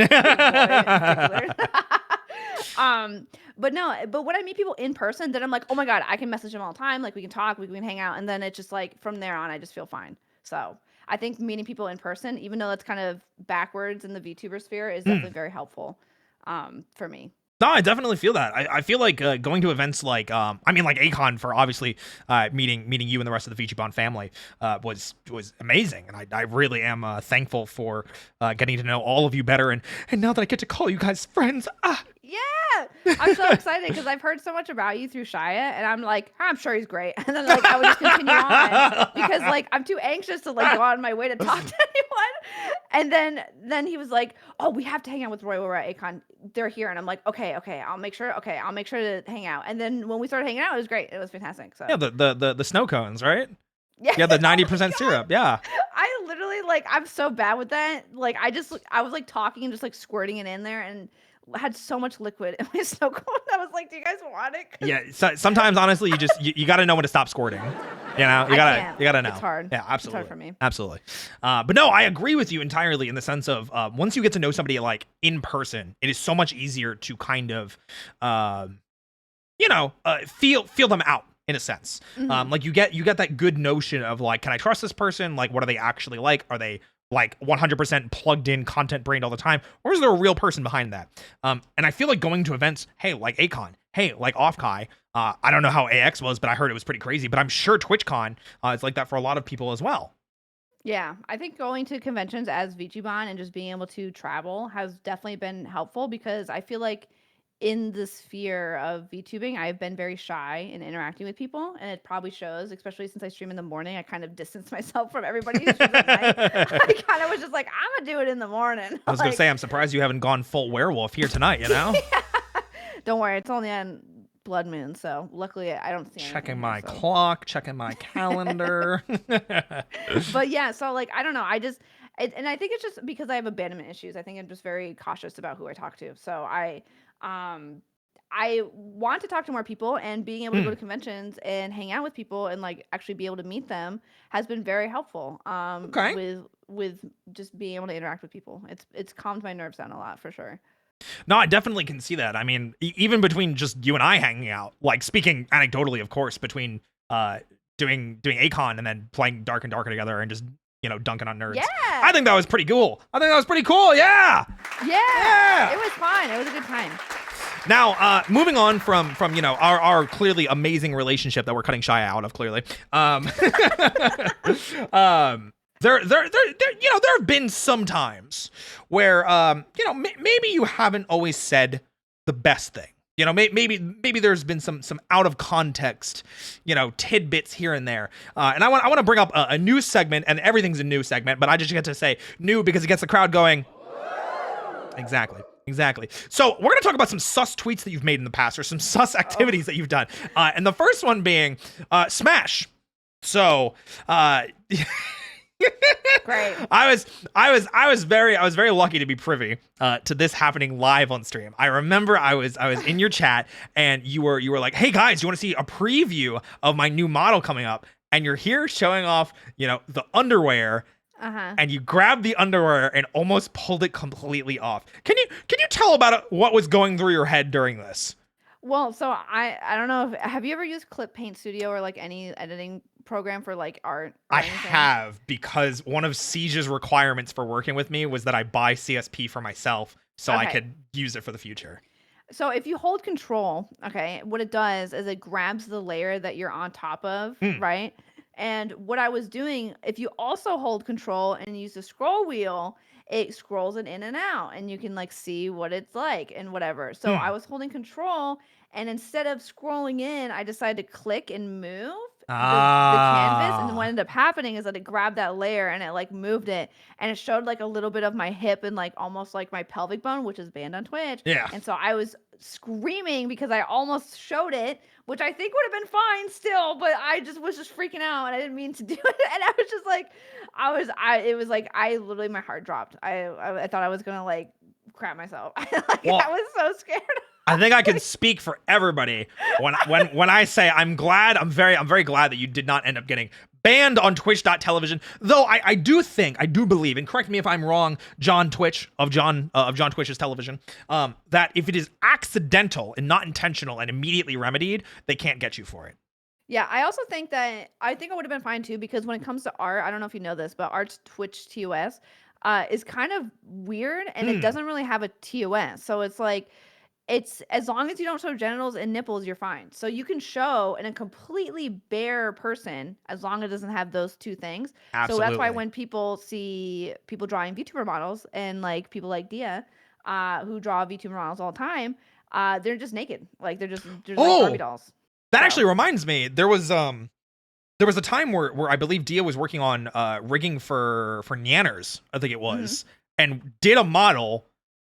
But when I meet people in person, then I'm like, oh my God, I can message them all the time. Like we can talk, we can hang out. And then it's just like, from there on, I just feel fine. So I think meeting people in person, even though that's kind of backwards in the VTuber sphere, is definitely very helpful for me. No, I definitely feel that. I feel like going to events like like Acon for obviously meeting you and the rest of the VTuber family was amazing, and I really am thankful for getting to know all of you better, and now that I get to call you guys friends. Yeah, I'm so excited because I've heard so much about you through Shia, and I'm like, I'm sure he's great, and then like I would just continue on because like I'm too anxious to like go out of my way to talk to anyone, and then he was like, oh, we have to hang out with Roy when we're at Acon. They're here, and I'm like, okay, I'll make sure to hang out. And then when we started hanging out, it was great. It was fantastic. So yeah, the snow cones, right? Yeah, the 90% syrup. Yeah. I literally I'm so bad with that. Like I was like talking and just like squirting it in there and had so much liquid in my snow cone. I was like, do you guys want it? Yeah. So, sometimes honestly, you got to know when to stop squirting. You gotta know. It's hard. Yeah, absolutely. It's hard for me. Absolutely. But no, I agree with you entirely in the sense of once you get to know somebody like in person, it is so much easier to kind of, feel them out in a sense. Like you get that good notion of like, can I trust this person? Like, what are they actually like? Are they like 100% plugged in, content brained all the time, or is there a real person behind that? And I feel like going to events, hey, like Acon, hey, like Offkai. I don't know how AX was, but I heard it was pretty crazy. But I'm sure TwitchCon is like that for a lot of people as well. Yeah, I think going to conventions as VTuber and just being able to travel has definitely been helpful because I feel like in the sphere of VTubing, I've been very shy in interacting with people, and it probably shows, especially since I stream in the morning. I kind of distance myself from everybody who streams at night. I kind of was just like, I'm gonna do it in the morning. I was gonna say, I'm surprised you haven't gone full werewolf here tonight, you know? Yeah. Don't worry, it's only on blood moon, so luckily I don't see anything. Checking my clock, checking my calendar. But yeah, so like, I don't know. And I think it's just because I have abandonment issues. I think I'm just very cautious about who I talk to. So I want to talk to more people, and being able to go to conventions and hang out with people and like actually be able to meet them has been very helpful. With just being able to interact with people, it's calmed my nerves down a lot for sure. No, I definitely can see that. I mean, even between just you and I hanging out, like speaking anecdotally, of course, between doing Acon and then playing Dark and Darker together and just dunking on nerds. Yeah, I think that was pretty cool. Yeah. Yeah. It was fun. It was a good time. Now, moving on from our clearly amazing relationship that we're cutting Shia out of, clearly. There have been some times where maybe you haven't always said the best thing. Maybe there's been some out of context, tidbits here and there. And I want to bring up a new segment, and everything's a new segment, but I just get to say new because it gets the crowd going. Exactly. So we're gonna talk about some sus tweets that you've made in the past, or some sus activities that you've done. And the first one being Smash. So Great. I was very lucky to be privy to this happening live on stream. I remember I was in your chat, and you were like, "Hey guys, you want to see a preview of my new model coming up?" And you're here showing off, the underwear. And you grabbed the underwear and almost pulled it completely off. Can you tell about what was going through your head during this? Well, so I don't know have you ever used Clip Paint Studio or like any editing program for like art or anything? have, because one of Siege's requirements for working with me was that I buy CSP for myself so I could use it for the future. So if you hold control, okay, what it does is it grabs the layer that you're on top of, right? And what I was doing, if you also hold control and use the scroll wheel, it scrolls it in and out, and you can like see what it's like and whatever. So I was holding control, and instead of scrolling in, I decided to click and move the canvas. And then what ended up happening is that it grabbed that layer and it like moved it, and it showed like a little bit of my hip and like almost like my pelvic bone, which is banned on Twitch. Yeah. And so I was screaming because I almost showed it, which I think would have been fine still, but I was just freaking out, and I didn't mean to do it. And I was just like, it was like, I literally, my heart dropped. I thought I was going to like crap myself. I was so scared. I think I can speak for everybody when I say I'm very glad that you did not end up getting banned on twitch.tv. Though I do believe, and correct me if I'm wrong, John Twitch of John Twitch's television, that if it is accidental and not intentional and immediately remedied, they can't get you for it. Yeah, I also think I would have been fine too, because when it comes to art, I don't know if you know this, but art's Twitch TOS is kind of weird, and it doesn't really have a TOS. So it's like, it's as long as you don't show genitals and nipples, you're fine. So you can show in a completely bare person as long as it doesn't have those two things. Absolutely. So that's why when people see people drawing VTuber models, and like people like Dia, who draw VTuber models all the time, they're just naked. Like they're just like Barbie dolls. That actually reminds me, there was a time where I believe Dia was working on rigging for Nyanners, I think it was, and did a model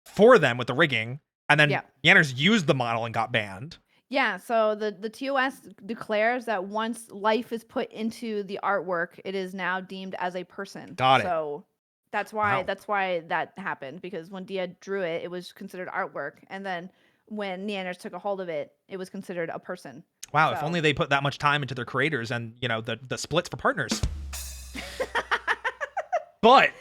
for them with the rigging. And then Nyanners used the model and got banned. Yeah, so the TOS declares that once life is put into the artwork, it is now deemed as a person. Got it. So that's why that happened, because when Dia drew it, it was considered artwork, and then when Nyanners took a hold of it, it was considered a person. Wow, if only they put that much time into their creators and the splits for partners. But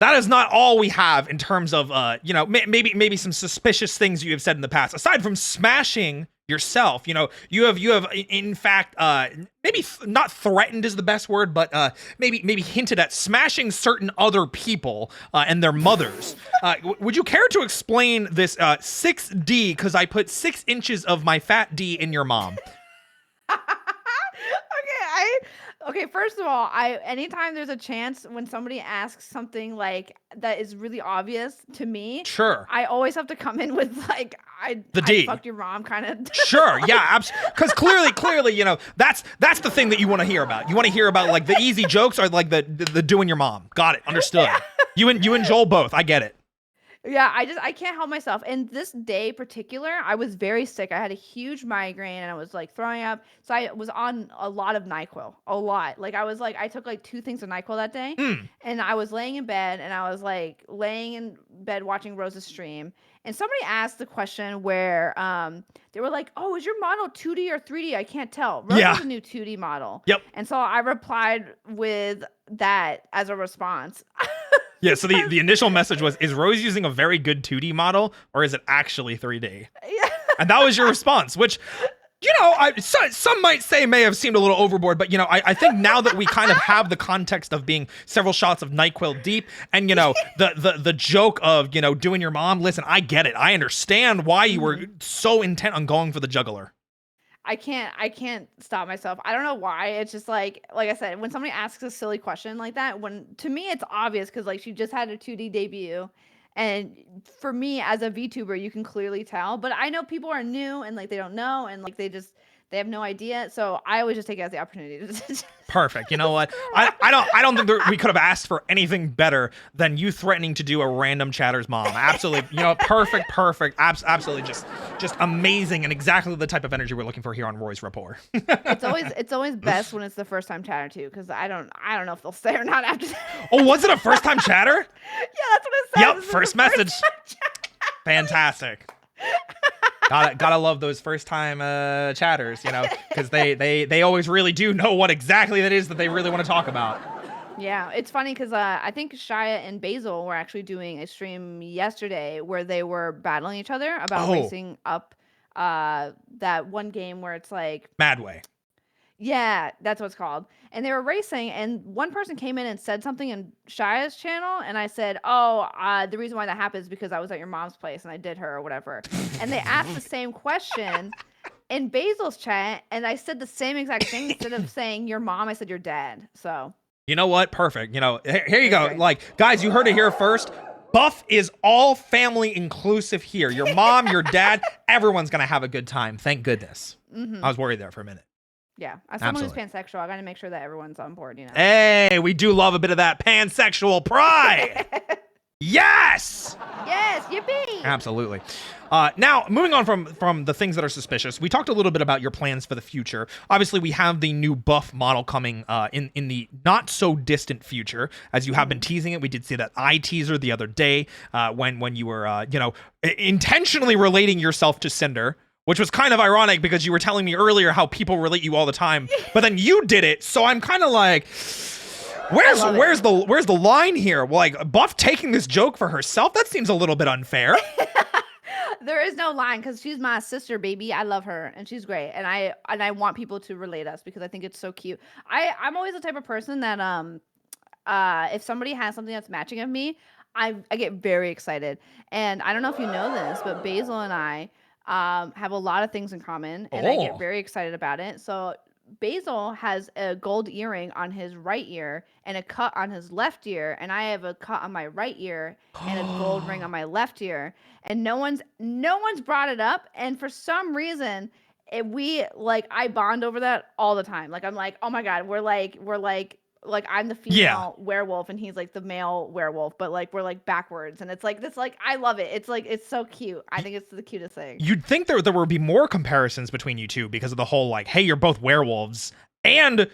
that is not all we have in terms of, maybe some suspicious things you have said in the past. Aside from smashing yourself, you have in fact, maybe not threatened is the best word, but maybe hinted at smashing certain other people and their mothers. Would you care to explain this 6D? Because I put 6 inches of my fat D in your mom. Okay, first of all, anytime there's a chance when somebody asks something like that is really obvious to me, sure, I always have to come in with like I fucked your mom kind of. Sure, yeah, absolutely. Because clearly, that's the thing that you want to hear about. You want to hear about like the easy jokes or like the doing your mom. Got it, understood. Yeah. You and Joel both. I get it. Yeah, I can't help myself. And this day particular, I was very sick. I had a huge migraine, and I was like throwing up. So I was on a lot of NyQuil, a lot. Like I took like 2 things of NyQuil that day, and I was laying in bed, and I was like laying in bed watching Rose's stream. And somebody asked the question where they were like, "Oh, is your model 2D or 3D? I can't tell." Rose is a new 2D model. Yep. And so I replied with that as a response. Yeah, so the initial message was, is Rose using a very good 2D model, or is it actually 3D? Yeah. And that was your response, which, some might say may have seemed a little overboard, but, I think now that we kind of have the context of being several shots of NyQuil deep and, the joke of, doing your mom, listen, I get it. I understand why you were so intent on going for the juggler. I can't stop myself. I don't know why. It's just like I said, when somebody asks a silly question like that, to me it's obvious, because like she just had a 2D debut, and for me as a VTuber, you can clearly tell. But I know people are new and like they don't know, and like they They have no idea. So I always just take it as the opportunity to Perfect. You know what? I don't think we could have asked for anything better than you threatening to do a random chatter's mom. Absolutely. You know, perfect. Absolutely just amazing and exactly the type of energy we're looking for here on Roy's Rapport. It's always best when it's the first time chatter too, because I don't know if they'll stay or not after that. Oh, was it a first time chatter? Yeah, that's what it says. Yep, first message. Fantastic. Gotta love those first time chatters, you know, because they always really do know what exactly that is that they really want to talk about. Yeah, it's funny because I think Shia and Basil were actually doing a stream yesterday where they were battling each other about racing up that one game where it's like Madway. Yeah, that's what it's called. And they were racing, and one person came in and said something in Shia's channel, and I said, "Oh, the reason why that happened is because I was at your mom's place and I did her or whatever." And they asked the same question in Basil's chat, and I said the same exact thing. Instead of saying your mom, I said your dad. So you know what? Perfect. You know, here you go. Great. Like, guys, you heard it here first. Buff is all family inclusive here. Your mom, your dad, everyone's gonna have a good time. Thank goodness. I was worried there for a minute. Yeah, as someone who's pansexual, I gotta make sure that everyone's on board, you know. Hey, we do love a bit of that pansexual pride. Yes! Yes, yippee! Absolutely. Now, moving on from the things that are suspicious, we talked a little bit about your plans for the future. Obviously, we have the new buff model coming in the not so distant future, as you have been teasing it. We did see that eye teaser the other day when you were, intentionally relating yourself to Cinder. Which was kind of ironic because you were telling me earlier how people relate you all the time, but then you did it. So I'm kind of like, where's the line here? Well, like Buff taking this joke for herself, that seems a little bit unfair. There is no line because she's my sister, baby. I love her and she's great, and I want people to relate us because I think it's so cute. I'm always the type of person that if somebody has something that's matching of me, I get very excited. And I don't know if you know this, but Basil and I have a lot of things in common, and I get very excited about it. So Basil has a gold earring on his right ear and a cut on his left ear, and I have a cut on my right ear and a gold ring on my left ear, and no one's brought it up, and for some reason I bond over that all the time. Like I'm like, oh my god, we're like I'm the female werewolf and he's like the male werewolf, but like we're like backwards, and it's like this, like I love it. It's like it's so cute. I think it's the cutest thing. You'd think there would be more comparisons between you two because of the whole like, hey, you're both werewolves, and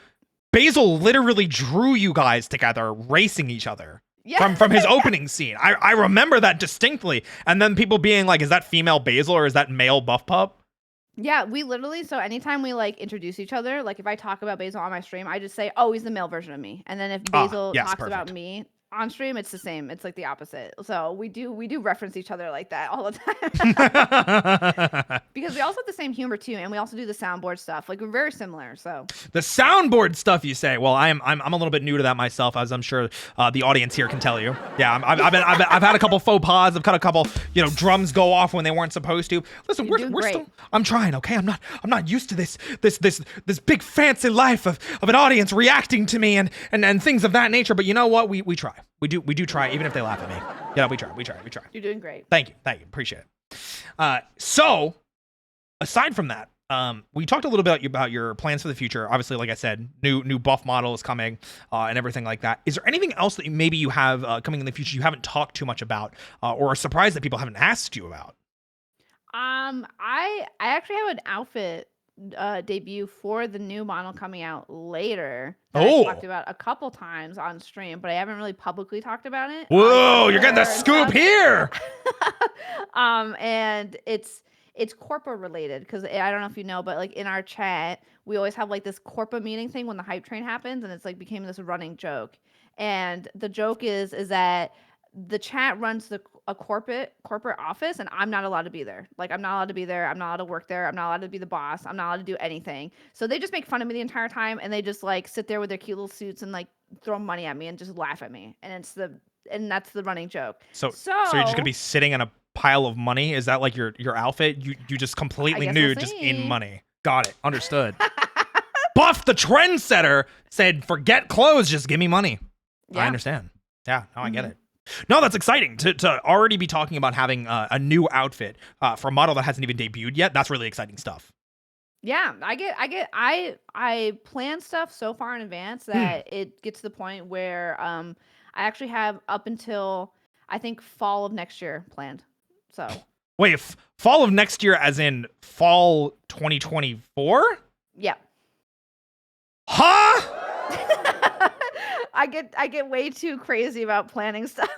Basil literally drew you guys together racing each other. Yeah. From his opening scene. I remember that distinctly. And then people being like, is that female Basil or is that male Buffpup? Yeah, we literally, so anytime we like introduce each other, like if I talk about Basil on my stream, I just say, oh, he's the male version of me. And then if Basil talks about me on stream, it's the same. It's like the opposite. So we do reference each other like that all the time. Because we also have the same humor too, and we also do the soundboard stuff. Like we're very similar. So the soundboard stuff, you say? Well, I'm a little bit new to that myself, as I'm sure the audience here can tell you. Yeah, I've had a couple faux pas. I've got a couple, drums go off when they weren't supposed to. Listen, we're still. I'm trying. Okay, I'm not used to this big fancy life of an audience reacting to me and things of that nature. But you know what? We try. We do try, even if they laugh at me. Yeah, we try. You're doing great. Thank you. Appreciate it. So, aside from that, we talked a little bit about your plans for the future. Obviously, like I said, new buff model is coming and everything like that. Is there anything else that maybe you have coming in the future you haven't talked too much about or a surprise that people haven't asked you about? I actually have an outfit debut for the new model coming out later that I talked about a couple times on stream, but I haven't really publicly talked about it. Whoa, you're getting the scoop here. And it's Corpa related because I don't know if you know, but like in our chat, we always have like this Corpa meeting thing when the hype train happens, and it's like became this running joke. And the joke is that the chat runs a corporate office, and I'm not allowed to be there. Like I'm not allowed to be there. I'm not allowed to work there. I'm not allowed to be the boss. I'm not allowed to do anything. So they just make fun of me the entire time, and they just like sit there with their cute little suits and like throw money at me and just laugh at me. And that's the running joke. So you're just gonna be sitting on a pile of money? Is that like your outfit? You just completely nude, just in money. Got it. Understood. Buff the trendsetter said, forget clothes, just give me money. Yeah. I understand. Yeah, now I get it. No, that's exciting to already be talking about having a new outfit for a model that hasn't even debuted yet. That's really exciting stuff. Yeah, I plan stuff so far in advance Hmm. that it gets to the point where I actually have up until I think fall of next year planned. So, Wait, fall of next year, as in fall 2024? yeah. Huh? I get way too crazy about planning stuff.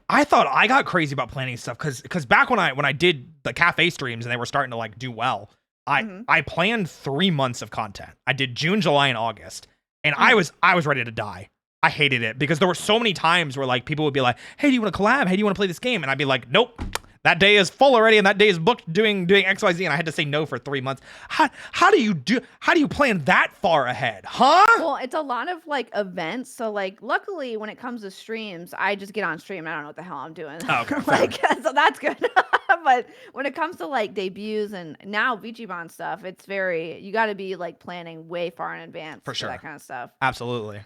I thought I got crazy about planning stuff because back when I did the cafe streams and they were starting to like do well, I Mhm. I planned 3 months of content. I did June, July, and August, and Mhm. I was ready to die. I hated it because there were so many times where like people would be like, "Hey, do you want to collab? Hey, do you want to play this game?" And I'd be like, "Nope." That day is full already, and that day is booked doing XYZ, and I had to say no for 3 months. How do you plan that far ahead, huh? Well, it's a lot of like events. So like luckily when it comes to streams, I just get on stream. I don't know what the hell I'm doing. Oh, okay, fair. Like so that's good. But when it comes to like debuts and now VTuber stuff, it's very you got to be like planning way far in advance For for sure. that kind of stuff. Absolutely.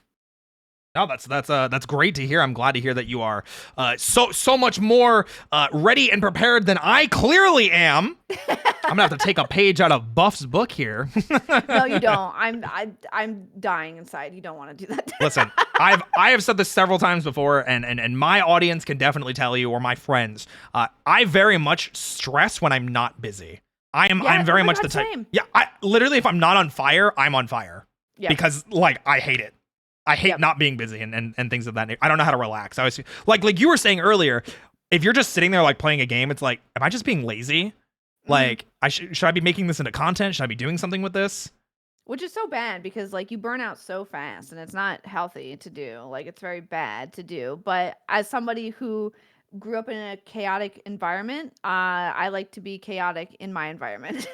No, that's great to hear. I'm glad to hear that you are so much more ready and prepared than I clearly am. I'm gonna have to take a page out of Buff's book here. No, you don't. I'm dying inside. You don't want to do that. Listen, I have said this several times before, and my audience can definitely tell you, or my friends. I very much stress when I'm not busy. I'm very oh my much God, the type. same. Yeah, I literally, if I'm not on fire, I'm on fire. Yeah. Because like I hate it. I hate Yep. not being busy and things of that nature. I don't know how to relax. I was like you were saying earlier, if you're just sitting there like playing a game, it's like, am I just being lazy? Like, should I be making this into content? Should I be doing something with this? Which is so bad because like you burn out so fast and it's not healthy to do. Like it's very bad to do. But as somebody who grew up in a chaotic environment, I like to be chaotic in my environment.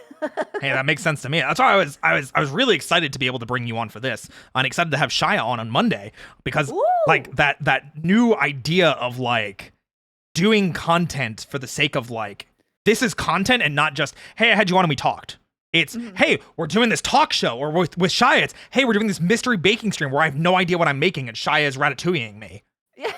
Hey, that makes sense to me. That's why I was really excited to be able to bring you on for this. I'm excited to have Shia on Monday because Ooh. like that new idea of like doing content for the sake of like, this is content and not just, hey, I had you on and we talked. It's, hey, we're doing this talk show, or with Shia, it's, hey, we're doing this mystery baking stream where I have no idea what I'm making and Shia is ratatouilleing me. Yeah.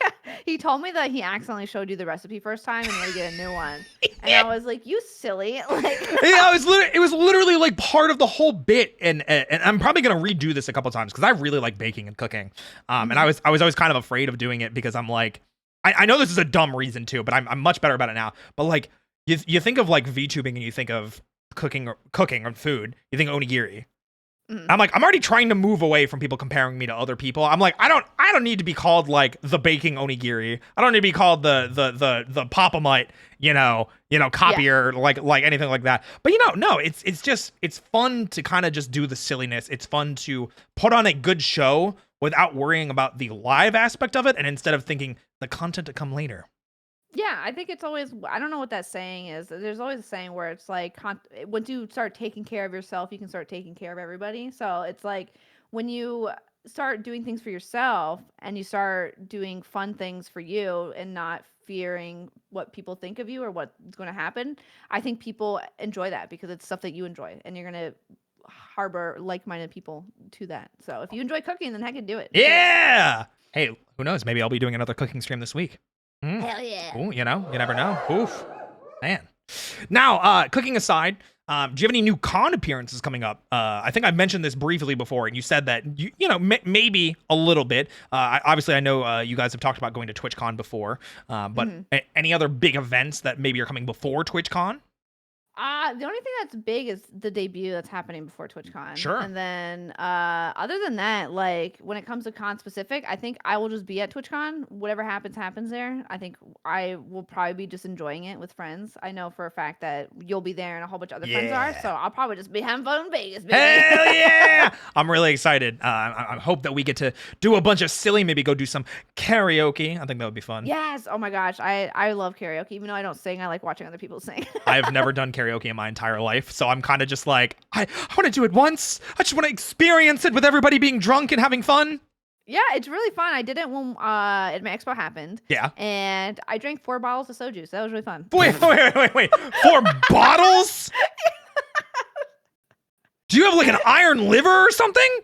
Yeah. He told me that he accidentally showed you the recipe first time and he had to get a new one. And I was like, you silly. Like Yeah, it was literally like part of the whole bit, and I'm probably gonna redo this a couple times because I really like baking and cooking, and I was always kind of afraid of doing it because I'm like, I know this is a dumb reason too, but I'm much better about it now. But like you think of like VTubing and you think of cooking or food, you think onigiri. I'm like, I'm already trying to move away from people comparing me to other people. I'm like, I don't need to be called like the baking onigiri. I don't need to be called the Papa-mite, copier, like anything like that. But no, it's fun to kind of just do the silliness. It's fun to put on a good show without worrying about the live aspect of it, and instead of thinking the content to come later. yeah, I think it's always I don't know what that saying is. There's always a saying where it's like once you start taking care of yourself, you can start taking care of everybody. So it's like when you start doing things for yourself and you start doing fun things for you and not fearing what people think of you or what's going to happen, I think people enjoy that because it's stuff that you enjoy and you're going to harbor like-minded people to that. So if you enjoy cooking, then heck, do it. Yeah. Hey, who knows? Maybe I'll be doing another cooking stream this week. Hell yeah. Ooh, you never know. Oof, man. Now, cooking aside, do you have any new con appearances coming up? I think I mentioned this briefly before, and you said that maybe a little bit. Obviously, I know you guys have talked about going to TwitchCon before, but any other big events that maybe are coming before TwitchCon? The only thing that's big is the debut that's happening before TwitchCon. Sure. And then other than that, like when it comes to con specific, I think I will just be at TwitchCon. Whatever happens there. I think I will probably be just enjoying it with friends. I know for a fact that you'll be there and a whole bunch of other friends are. So I'll probably just be having fun in Vegas, baby. Hell yeah! I'm really excited. I hope that we get to do a bunch of silly, maybe go do some karaoke. I think that would be fun. Yes. Oh my gosh. I love karaoke. Even though I don't sing, I like watching other people sing. I've never done karaoke in my entire life, so I'm kind of just like, I want to do it once. I just want to experience it with everybody being drunk and having fun. Yeah, it's really fun. I did it when my expo happened. Yeah. And I drank 4 bottles of soju, so that was really fun. Wait. 4 bottles? Do you have like an iron liver or something?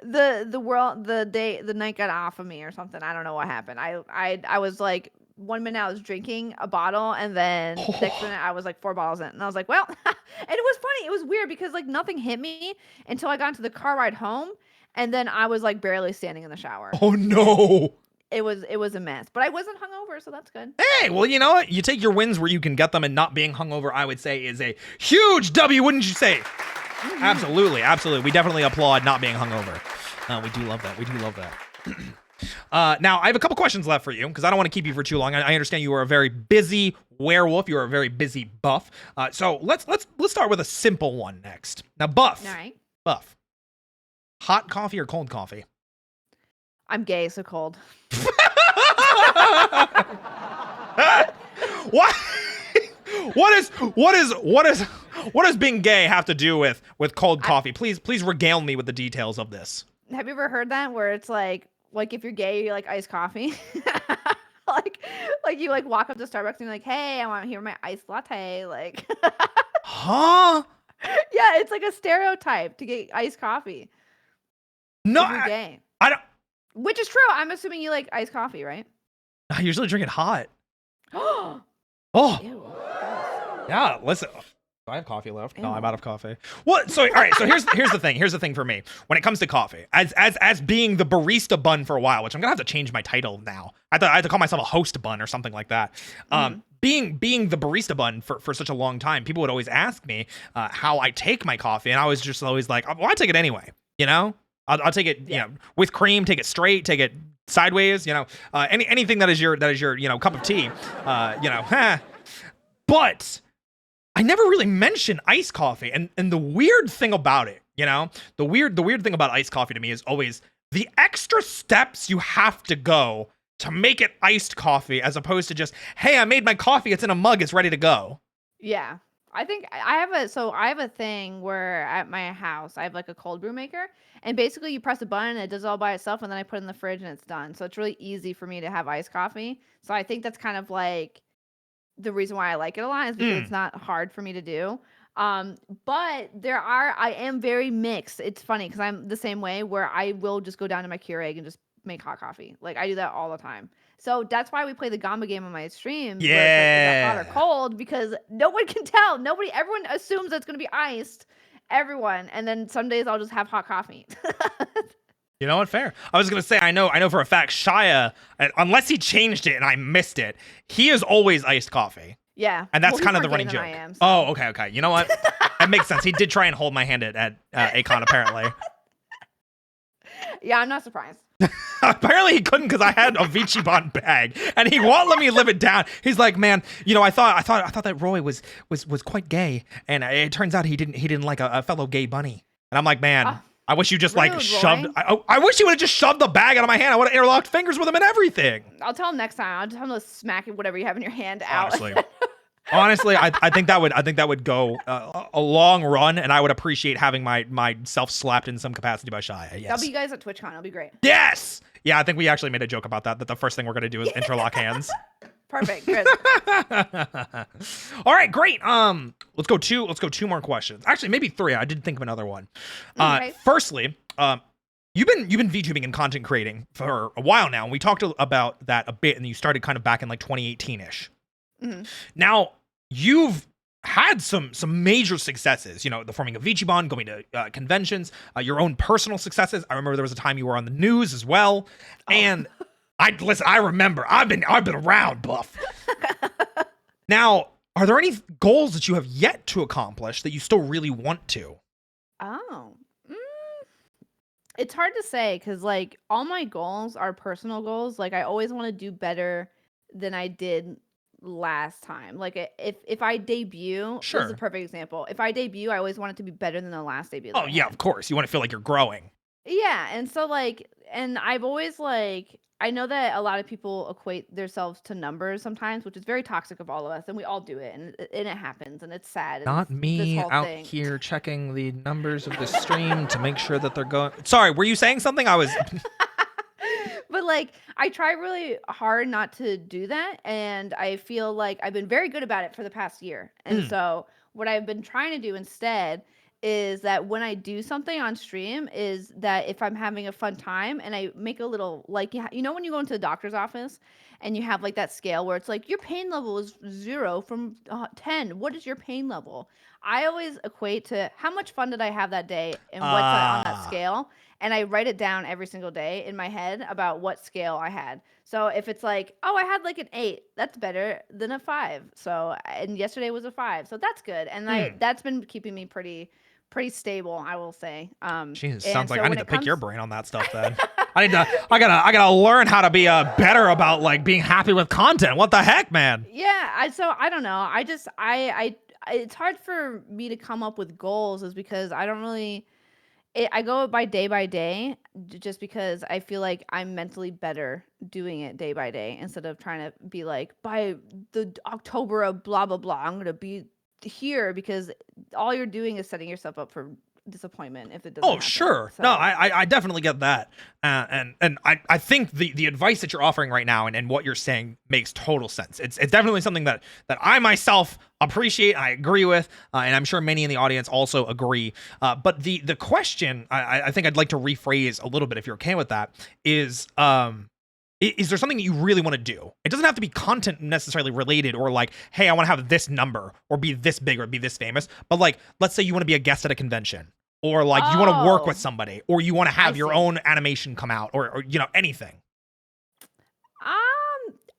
The night got off of me or something. I don't know what happened. I was like 1 minute I was drinking a bottle, and then next minute I was like 4 bottles in, and I was like, well, and it was funny. It was weird because like nothing hit me until I got into the car ride home, and then I was like barely standing in the shower. Oh no. It was a mess, but I wasn't hungover, so that's good. Hey, well, you know what? You take your wins where you can get them, and not being hungover, I would say, is a huge W, wouldn't you say? Absolutely, absolutely. We definitely applaud not being hungover. We do love that. We do love that. Now, I have a couple questions left for you because I don't want to keep you for too long. I understand you are a very busy werewolf. You are a very busy buff. So let's start with a simple one next. Now, Buff. All right. Buff. Hot coffee or cold coffee? I'm gay, so cold. What? What does being gay have to do with cold coffee? Please regale me with the details of this. Have you ever heard that where it's like if you're gay, you like iced coffee? like you like walk up to Starbucks and you're like, hey, I want to hear my iced latte. Like, huh? Yeah, it's like a stereotype to get iced coffee. No, if you're gay. I don't. Which is true. I'm assuming you like iced coffee, right? I usually drink it hot. Oh. Ew. Yeah, listen. Do I have coffee left? Ew. No, I'm out of coffee. What? So all right. So here's the thing. Here's the thing for me when it comes to coffee. As being the barista bun for a while, which I'm gonna have to change my title now. I had to call myself a host bun or something like that. Being the barista bun for such a long time, people would always ask me how I take my coffee, and I was just always like, well, I take it anyway. You know, I'll take it. You know, with cream. Take it straight. Take it sideways. You know, anything that is your cup of tea. But I never really mentioned iced coffee, and the weird thing about it, the weird thing about iced coffee to me is always the extra steps you have to go to make it iced coffee, as opposed to just, hey, I made my coffee, it's in a mug, it's ready to go. Yeah. I think I have a thing where at my house I have like a cold brew maker, and basically you press a button and it does it all by itself, and then I put it in the fridge and it's done. So it's really easy for me to have iced coffee. So I think that's kind of like the reason why I like it a lot, is because it's not hard for me to do. But I am very mixed. It's funny because I'm the same way, where I will just go down to my Keurig and just make hot coffee. Like I do that all the time. So that's why we play the Gamba game on my stream. Yeah. Where it's like, is that hot or cold? Because no one can tell. Everyone assumes it's going to be iced. Everyone. And then some days I'll just have hot coffee. You know what? Fair. I was going to say, I know for a fact, Shia, unless he changed it and I missed it, he is always iced coffee. Yeah. And that's kind of the running joke. I am, so. Oh, okay. You know what? That makes sense. He did try and hold my hand at Akon, apparently. Yeah, I'm not surprised. Apparently he couldn't, because I had a VTuber bag and he won't let me live it down. He's like, man, I thought that Roy was quite gay, and it turns out he didn't like a fellow gay bunny. And I'm like, man, I wish you just rude, like shoved. I wish you would have just shoved the bag out of my hand. I would have interlocked fingers with him and everything. I'll tell him next time. I'll just tell him to smack whatever you have in your hand out. Honestly, I think that would go a long run, and I would appreciate having myself slapped in some capacity by Shia. Yes. I'll be you guys at TwitchCon. It'll be great. Yes. Yeah, I think we actually made a joke about that the first thing we're gonna do is interlock hands. Perfect. Good. All right, great. Let's go two more questions. Actually, maybe three. I did think of another one. Okay. Firstly, you've been VTubing and content creating for a while now, and we talked about that a bit, and you started kind of back in like 2018-ish. Mm-hmm. Now, you've had some major successes, the forming of VTuber, going to conventions, your own personal successes. I remember there was a time you were on the news as well. Oh. And I remember, I've been around, Buff. Now, are there any goals that you have yet to accomplish that you still really want to? Oh, it's hard to say, because like all my goals are personal goals. Like I always want to do better than I did last time. Like if I debut, sure, this is a perfect example. If I debut, I always want it to be better than the last debut. Oh yeah, of course. You want to feel like you're growing. Yeah, and so like, and I've always like, I know that a lot of people equate themselves to numbers sometimes, which is very toxic of all of us, and we all do it, and it happens, and it's sad. Not me out here checking the numbers of the stream to make sure that they're going. Sorry, were you saying something? I was. But like, I try really hard not to do that, and I feel like I've been very good about it for the past year. And so what I've been trying to do instead is that when I do something on stream is that if I'm having a fun time and I make a little like you know when you go into the doctor's office and you have like that scale where it's like your pain level is 0 from 10. What is your pain level? I always equate to how much fun did I have that day and what's on that scale, and I write it down every single day in my head about what scale I had. So if it's like, oh, I had like an 8, that's better than a 5. So and yesterday was a 5, so that's good, and that's been keeping me pretty stable, I will say. Jeez, sounds like I need to pick your brain on that stuff then. I gotta learn how to be better about like being happy with content. What the heck, man? Yeah, so I don't know. I it's hard for me to come up with goals is because I don't really I go by day just because I feel like I'm mentally better doing it day by day instead of trying to be like by the October of blah blah blah I'm going to be here, because all you're doing is setting yourself up for disappointment if it doesn't happen. Sure. So. No, I definitely get that. And I think the advice that you're offering right now and what you're saying makes total sense. It's definitely something that I myself appreciate, I agree with, and I'm sure many in the audience also agree. But the question I think I'd like to rephrase a little bit, if you're okay with that, is there something that you really want to do? It doesn't have to be content necessarily related or like, hey, I want to have this number or be this big or be this famous. But like, let's say you want to be a guest at a convention, or like you want to work with somebody, or you want to have your own animation come out, or you know, anything.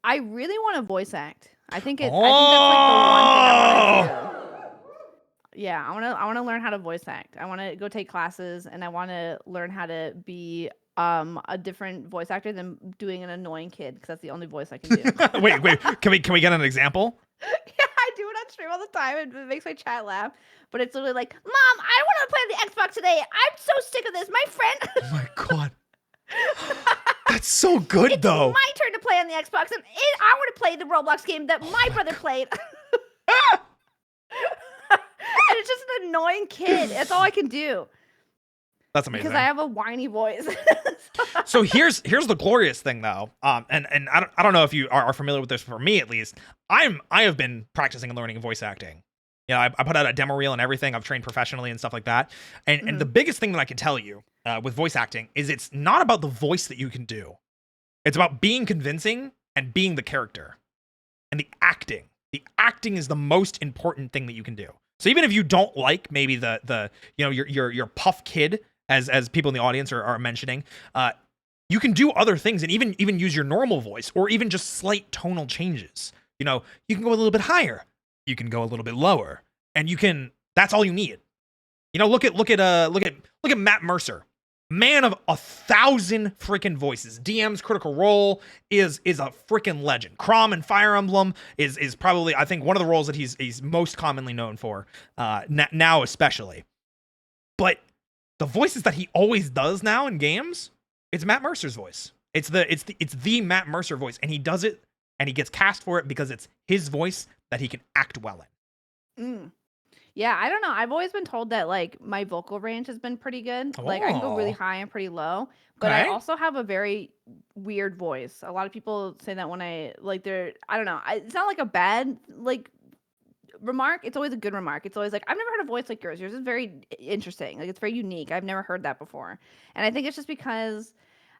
I really want to voice act. I think that's like the one thing I want to do. Yeah, I want to learn how to voice act. I want to go take classes, and I want to learn how to be a different voice actor than doing an annoying kid, because that's the only voice I can do. wait, can we get an example? Yeah, I do it on stream all the time. It makes my chat laugh. But it's literally like, Mom, I want to play on the Xbox today. I'm so sick of this. My friend. Oh my god. That's so good, though. It's my turn to play on the Xbox, and I want to play the Roblox game that my brother played. And it's just an annoying kid. That's all I can do. That's amazing. Because I have a whiny voice. So here's the glorious thing, though. And I don't know if you are familiar with this. For me, at least, I have been practicing and learning voice acting. Yeah, I put out a demo reel and everything. I've trained professionally and stuff like that. And the biggest thing that I can tell you with voice acting is it's not about the voice that you can do. It's about being convincing and being the character. And the acting. The acting is the most important thing that you can do. So even if you don't like maybe the you know, your puff kid, as people in the audience are mentioning, you can do other things and even use your normal voice, or even just slight tonal changes. You know, you can go a little bit higher. You can go a little bit lower, and that's all you need. You know, look at Matt Mercer, man of 1,000 freaking voices. DM's Critical Role is a freaking legend. Crom and Fire Emblem is probably, I think, one of the roles that he's most commonly known for, now especially. But the voices that he always does now in games, it's Matt Mercer's voice. It's the Matt Mercer voice, and he does it, and he gets cast for it because it's his voice that he can act well in. Yeah, I don't know. I've always been told that like my vocal range has been pretty good. Like I can go really high and pretty low, but I also have a very weird voice. A lot of people say that when I don't know. It's not like a bad like remark. It's always a good remark. It's always like, I've never heard a voice like yours. Yours is very interesting. Like it's very unique. I've never heard that before. And I think it's just because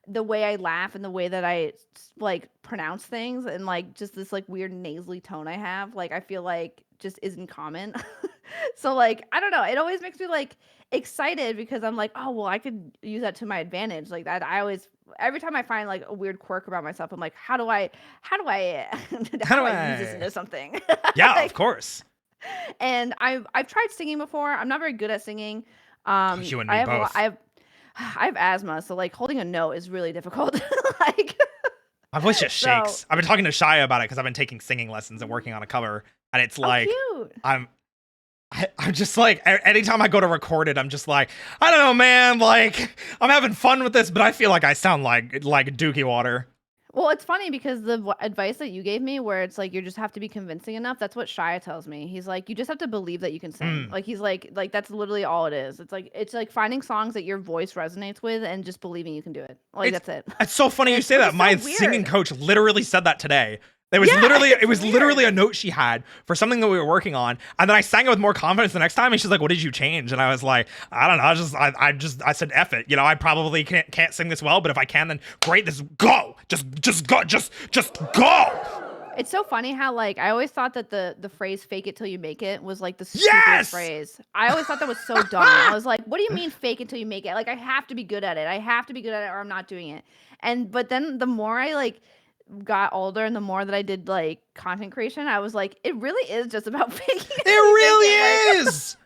the way I laugh and the way that I like pronounce things and like just this like weird nasally tone I have, like I feel like just isn't common. So like, I don't know. It always makes me like excited because I'm like, oh, well, I could use that to my advantage. Like that. I always, every time I find like a weird quirk about myself, I'm like, how do I use this into something? Yeah, like, of course. And I've tried singing before. I'm not very good at singing. You and me both. I have asthma, so like holding a note is really difficult. Like my voice just shakes. I've been talking to Shia about it because I've been taking singing lessons and working on a cover, and it's like cute. I'm just like, anytime I go to record it, I'm just like, I don't know, man. Like I'm having fun with this, but I feel like I sound like Dookie Water. Well, it's funny because the advice that you gave me, where it's like you just have to be convincing enough, that's what Shia tells me. He's like, you just have to believe that you can sing. Like he's like that's literally all it is. It's like finding songs that your voice resonates with and just believing you can do it. Like that's it. It's so funny you say that. My singing coach literally said that today. It was literally, it's it was weird. literally a note she had for something that we were working on, and then I sang it with more confidence the next time, and she's like, "What did you change?" And I was like, "I don't know. I said F it. You know, I probably can't sing this well, but if I can, then great. This go, just go, just go." It's so funny how like I always thought that the phrase "fake it till you make it" was like the stupidest Yes! phrase. I always thought that was so dumb. I was like, "What do you mean fake it till you make it?" Like I have to be good at it. I have to be good at it, or I'm not doing it. But then the more I like got older and the more that I did like content creation, I was like, it really is just about faking it. It till you really make it. is.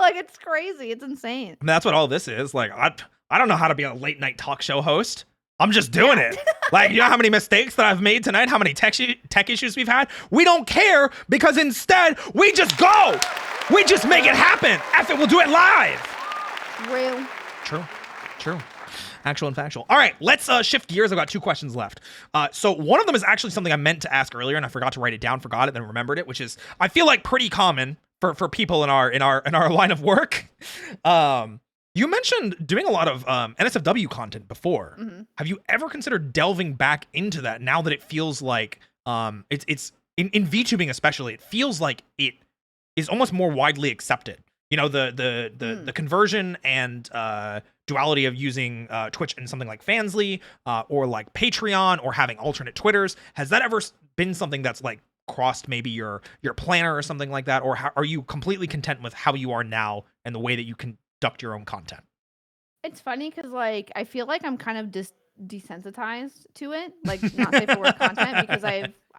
Like it's crazy. It's insane. I mean, that's what all this is. Like, I don't know how to be a late night talk show host. I'm just doing it. Like, you know how many mistakes that I've made tonight? How many tech issues we've had? We don't care because instead we just go. We just make it happen. F it, we'll do it live. Real. True. Actual and factual. All right, let's shift gears. I've got 2 questions left. So one of them is actually something I meant to ask earlier, and I forgot to write it down, forgot it, then remembered it, which is I feel like pretty common for people in our line of work. You mentioned doing a lot of NSFW content before. Mm-hmm. Have you ever considered delving back into that now that it feels like it's in VTubing especially, it feels like it is almost more widely accepted. You know, the conversion and duality of using Twitch and something like Fansly or like Patreon or having alternate Twitters. Has that ever been something that's like crossed maybe your planner or something like that? Or are you completely content with how you are now and the way that you conduct your own content? It's funny because like I feel like I'm kind of desensitized to it, like not safe for work content, because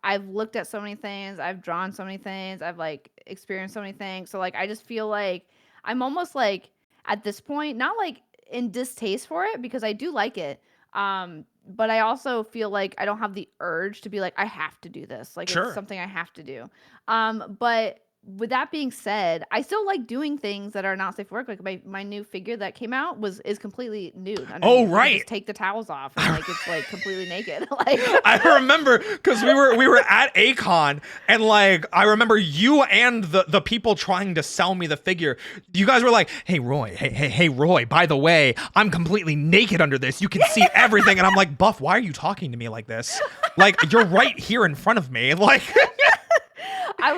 I've looked at so many things, I've drawn so many things, I've like experienced so many things. So like I just feel like I'm almost like at this point, not like in distaste for it because I do like it. But I also feel like I don't have the urge to be like, I have to do this. Like Sure. it's something I have to do. But with that being said, I still like doing things that are not safe for work. Like my new figure that came out is completely nude. Underneath. Oh, You right. just take the towels off and like it's like completely naked. Like I remember because we were at Acon and like I remember you and the people trying to sell me the figure. You guys were like, "Hey Roy, hey Roy, by the way, I'm completely naked under this. You can see everything." And I'm like, "Buff, why are you talking to me like this? Like you're right here in front of me." Like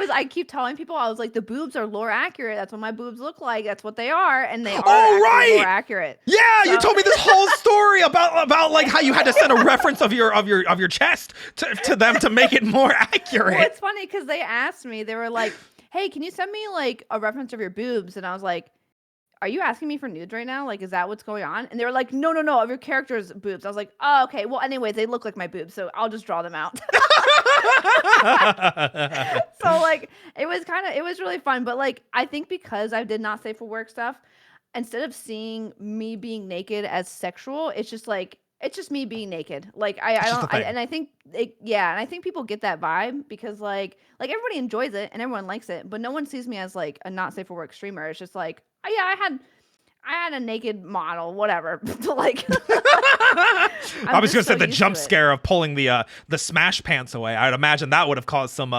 I keep telling people, I was like, the boobs are lore accurate. That's what my boobs look like. That's what they are, and they are lore accurate. Yeah, so. You told me this whole story about like how you had to send a reference of your chest to them to make it more accurate. Well, it's funny because they asked me, they were like, "Hey, can you send me like a reference of your boobs?" And I was like, "Are you asking me for nudes right now? Like, is that what's going on?" And they were like, no, of your character's boobs. I was like, "Oh, okay. Well, anyways, they look like my boobs, so I'll just draw them out." So like, it was really fun. But like, I think because I did not safe for work stuff, instead of seeing me being naked as sexual, it's just me being naked. Like and I think and I think people get that vibe because like everybody enjoys it and everyone likes it, but no one sees me as like a not safe for work streamer. It's just like, oh, yeah, I had a naked model, whatever. Like I was gonna say the jump scare of pulling the smash pants away. I'd imagine that would have caused some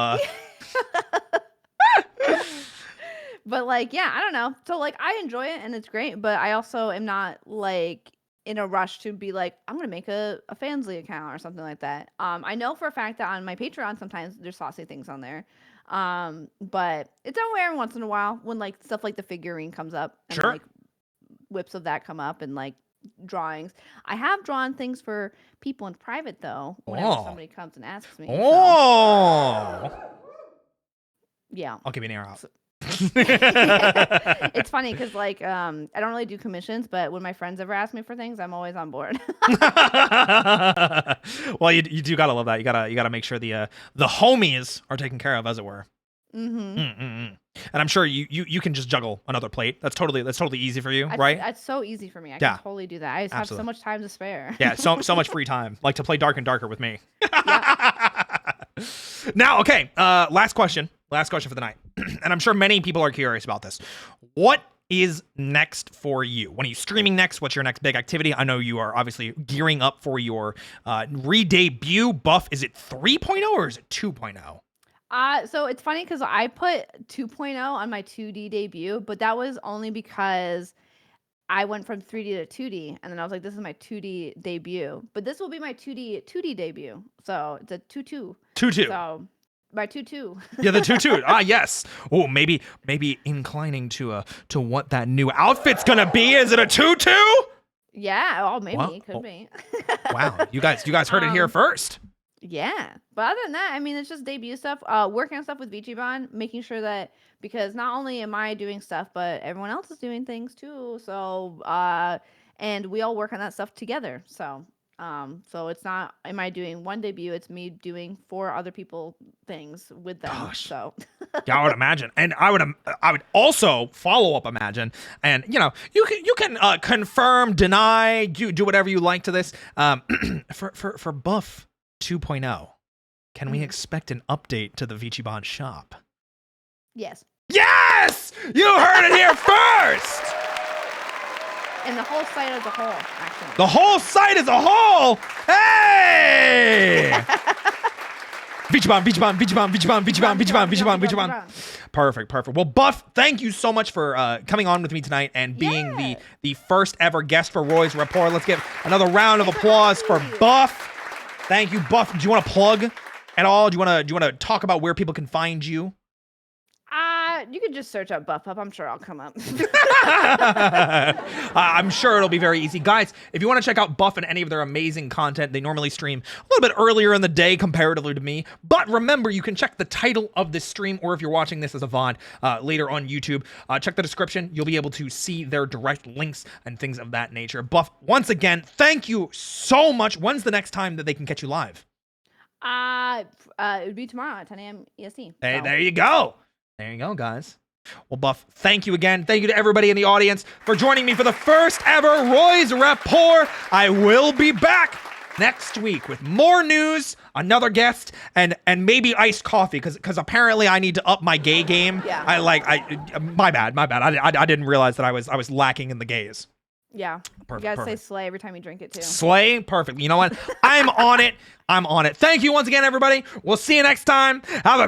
But like, yeah, I don't know. So like I enjoy it and it's great, but I also am not like in a rush to be like, I'm gonna make a Fansly account or something like that. I know for a fact that on my Patreon sometimes there's saucy things on there. But it's only every once in a while when like stuff like the figurine comes up and sure. like whips of that come up and like drawings. I have drawn things for people in private though, whenever somebody comes and asks me. Oh. So. Yeah. I'll give you an ear out. It's funny because like I don't really do commissions, but when my friends ever ask me for things, I'm always on board. Well, you do gotta love that. You gotta make sure the homies are taken care of, as it were. And I'm sure you can just juggle another plate. That's totally easy for you, right? That's so easy for me. I can totally do that. I just have so much time to spare. Yeah, so much free time, like to play Dark and Darker with me. Now, okay, last question for the night. And I'm sure many people are curious about this. What is next for you? When are you streaming next? What's your next big activity? I know you are obviously gearing up for your re-debut. Buff, is it 3.0 or is it 2.0? So it's funny because I put 2.0 on my 2D debut, but that was only because I went from 3D to 2D, and then I was like, this is my 2D debut. But this will be my 2D debut. So it's a 2-2. 2-2. So my 2-2. Yeah, the 2-2. Ah, yes. Oh, maybe inclining to what that new outfit's gonna be. Is it a 2-2? Yeah. Oh, maybe Wow. it could be. Wow. You guys heard it here first. Yeah. But other than that, I mean, it's just debut stuff. Working on stuff with VTuber, making sure that because not only am I doing stuff, but everyone else is doing things too. So and we all work on that stuff together. So it's not am I doing one debut, it's me doing 4 other people things with them. Gosh. So Yeah, I would imagine, and I would also follow up imagine, and you can confirm, deny, do whatever you like to this. For Buff 2.0, can we expect an update to the VTuber shop? yes. Yes, you heard it here first. And the whole site as a whole, actually. The whole site as a whole. Hey! VTuber. Perfect. Well, Buff, thank you so much for coming on with me tonight and being the first ever guest for Roy's Rapport. Let's give another round of applause for Buff. Thank you, Buff. Do you want to plug at all? Do you want to talk about where people can find you? You could just search up Buffpup. I'm sure I'll come up. I'm sure it'll be very easy. Guys, if you want to check out Buff and any of their amazing content, they normally stream a little bit earlier in the day comparatively to me. But remember, you can check the title of this stream, or if you're watching this as a VOD later on YouTube, check the description. You'll be able to see their direct links and things of that nature. Buff, once again, thank you so much. When's the next time that they can catch you live? It would be tomorrow at 10 a.m. EST. Hey, there you go. There you go, guys. Well, Buff, thank you again. Thank you to everybody in the audience for joining me for the first ever Roy's Rapport. I will be back next week with more news, another guest, and maybe iced coffee, because apparently I need to up my gay game. Yeah. My bad. I didn't realize that I was lacking in the gays. Yeah. Perfect, You gotta say slay every time you drink it too. Slay, perfect. You know what? I'm on it. Thank you once again, everybody. We'll see you next time. Have a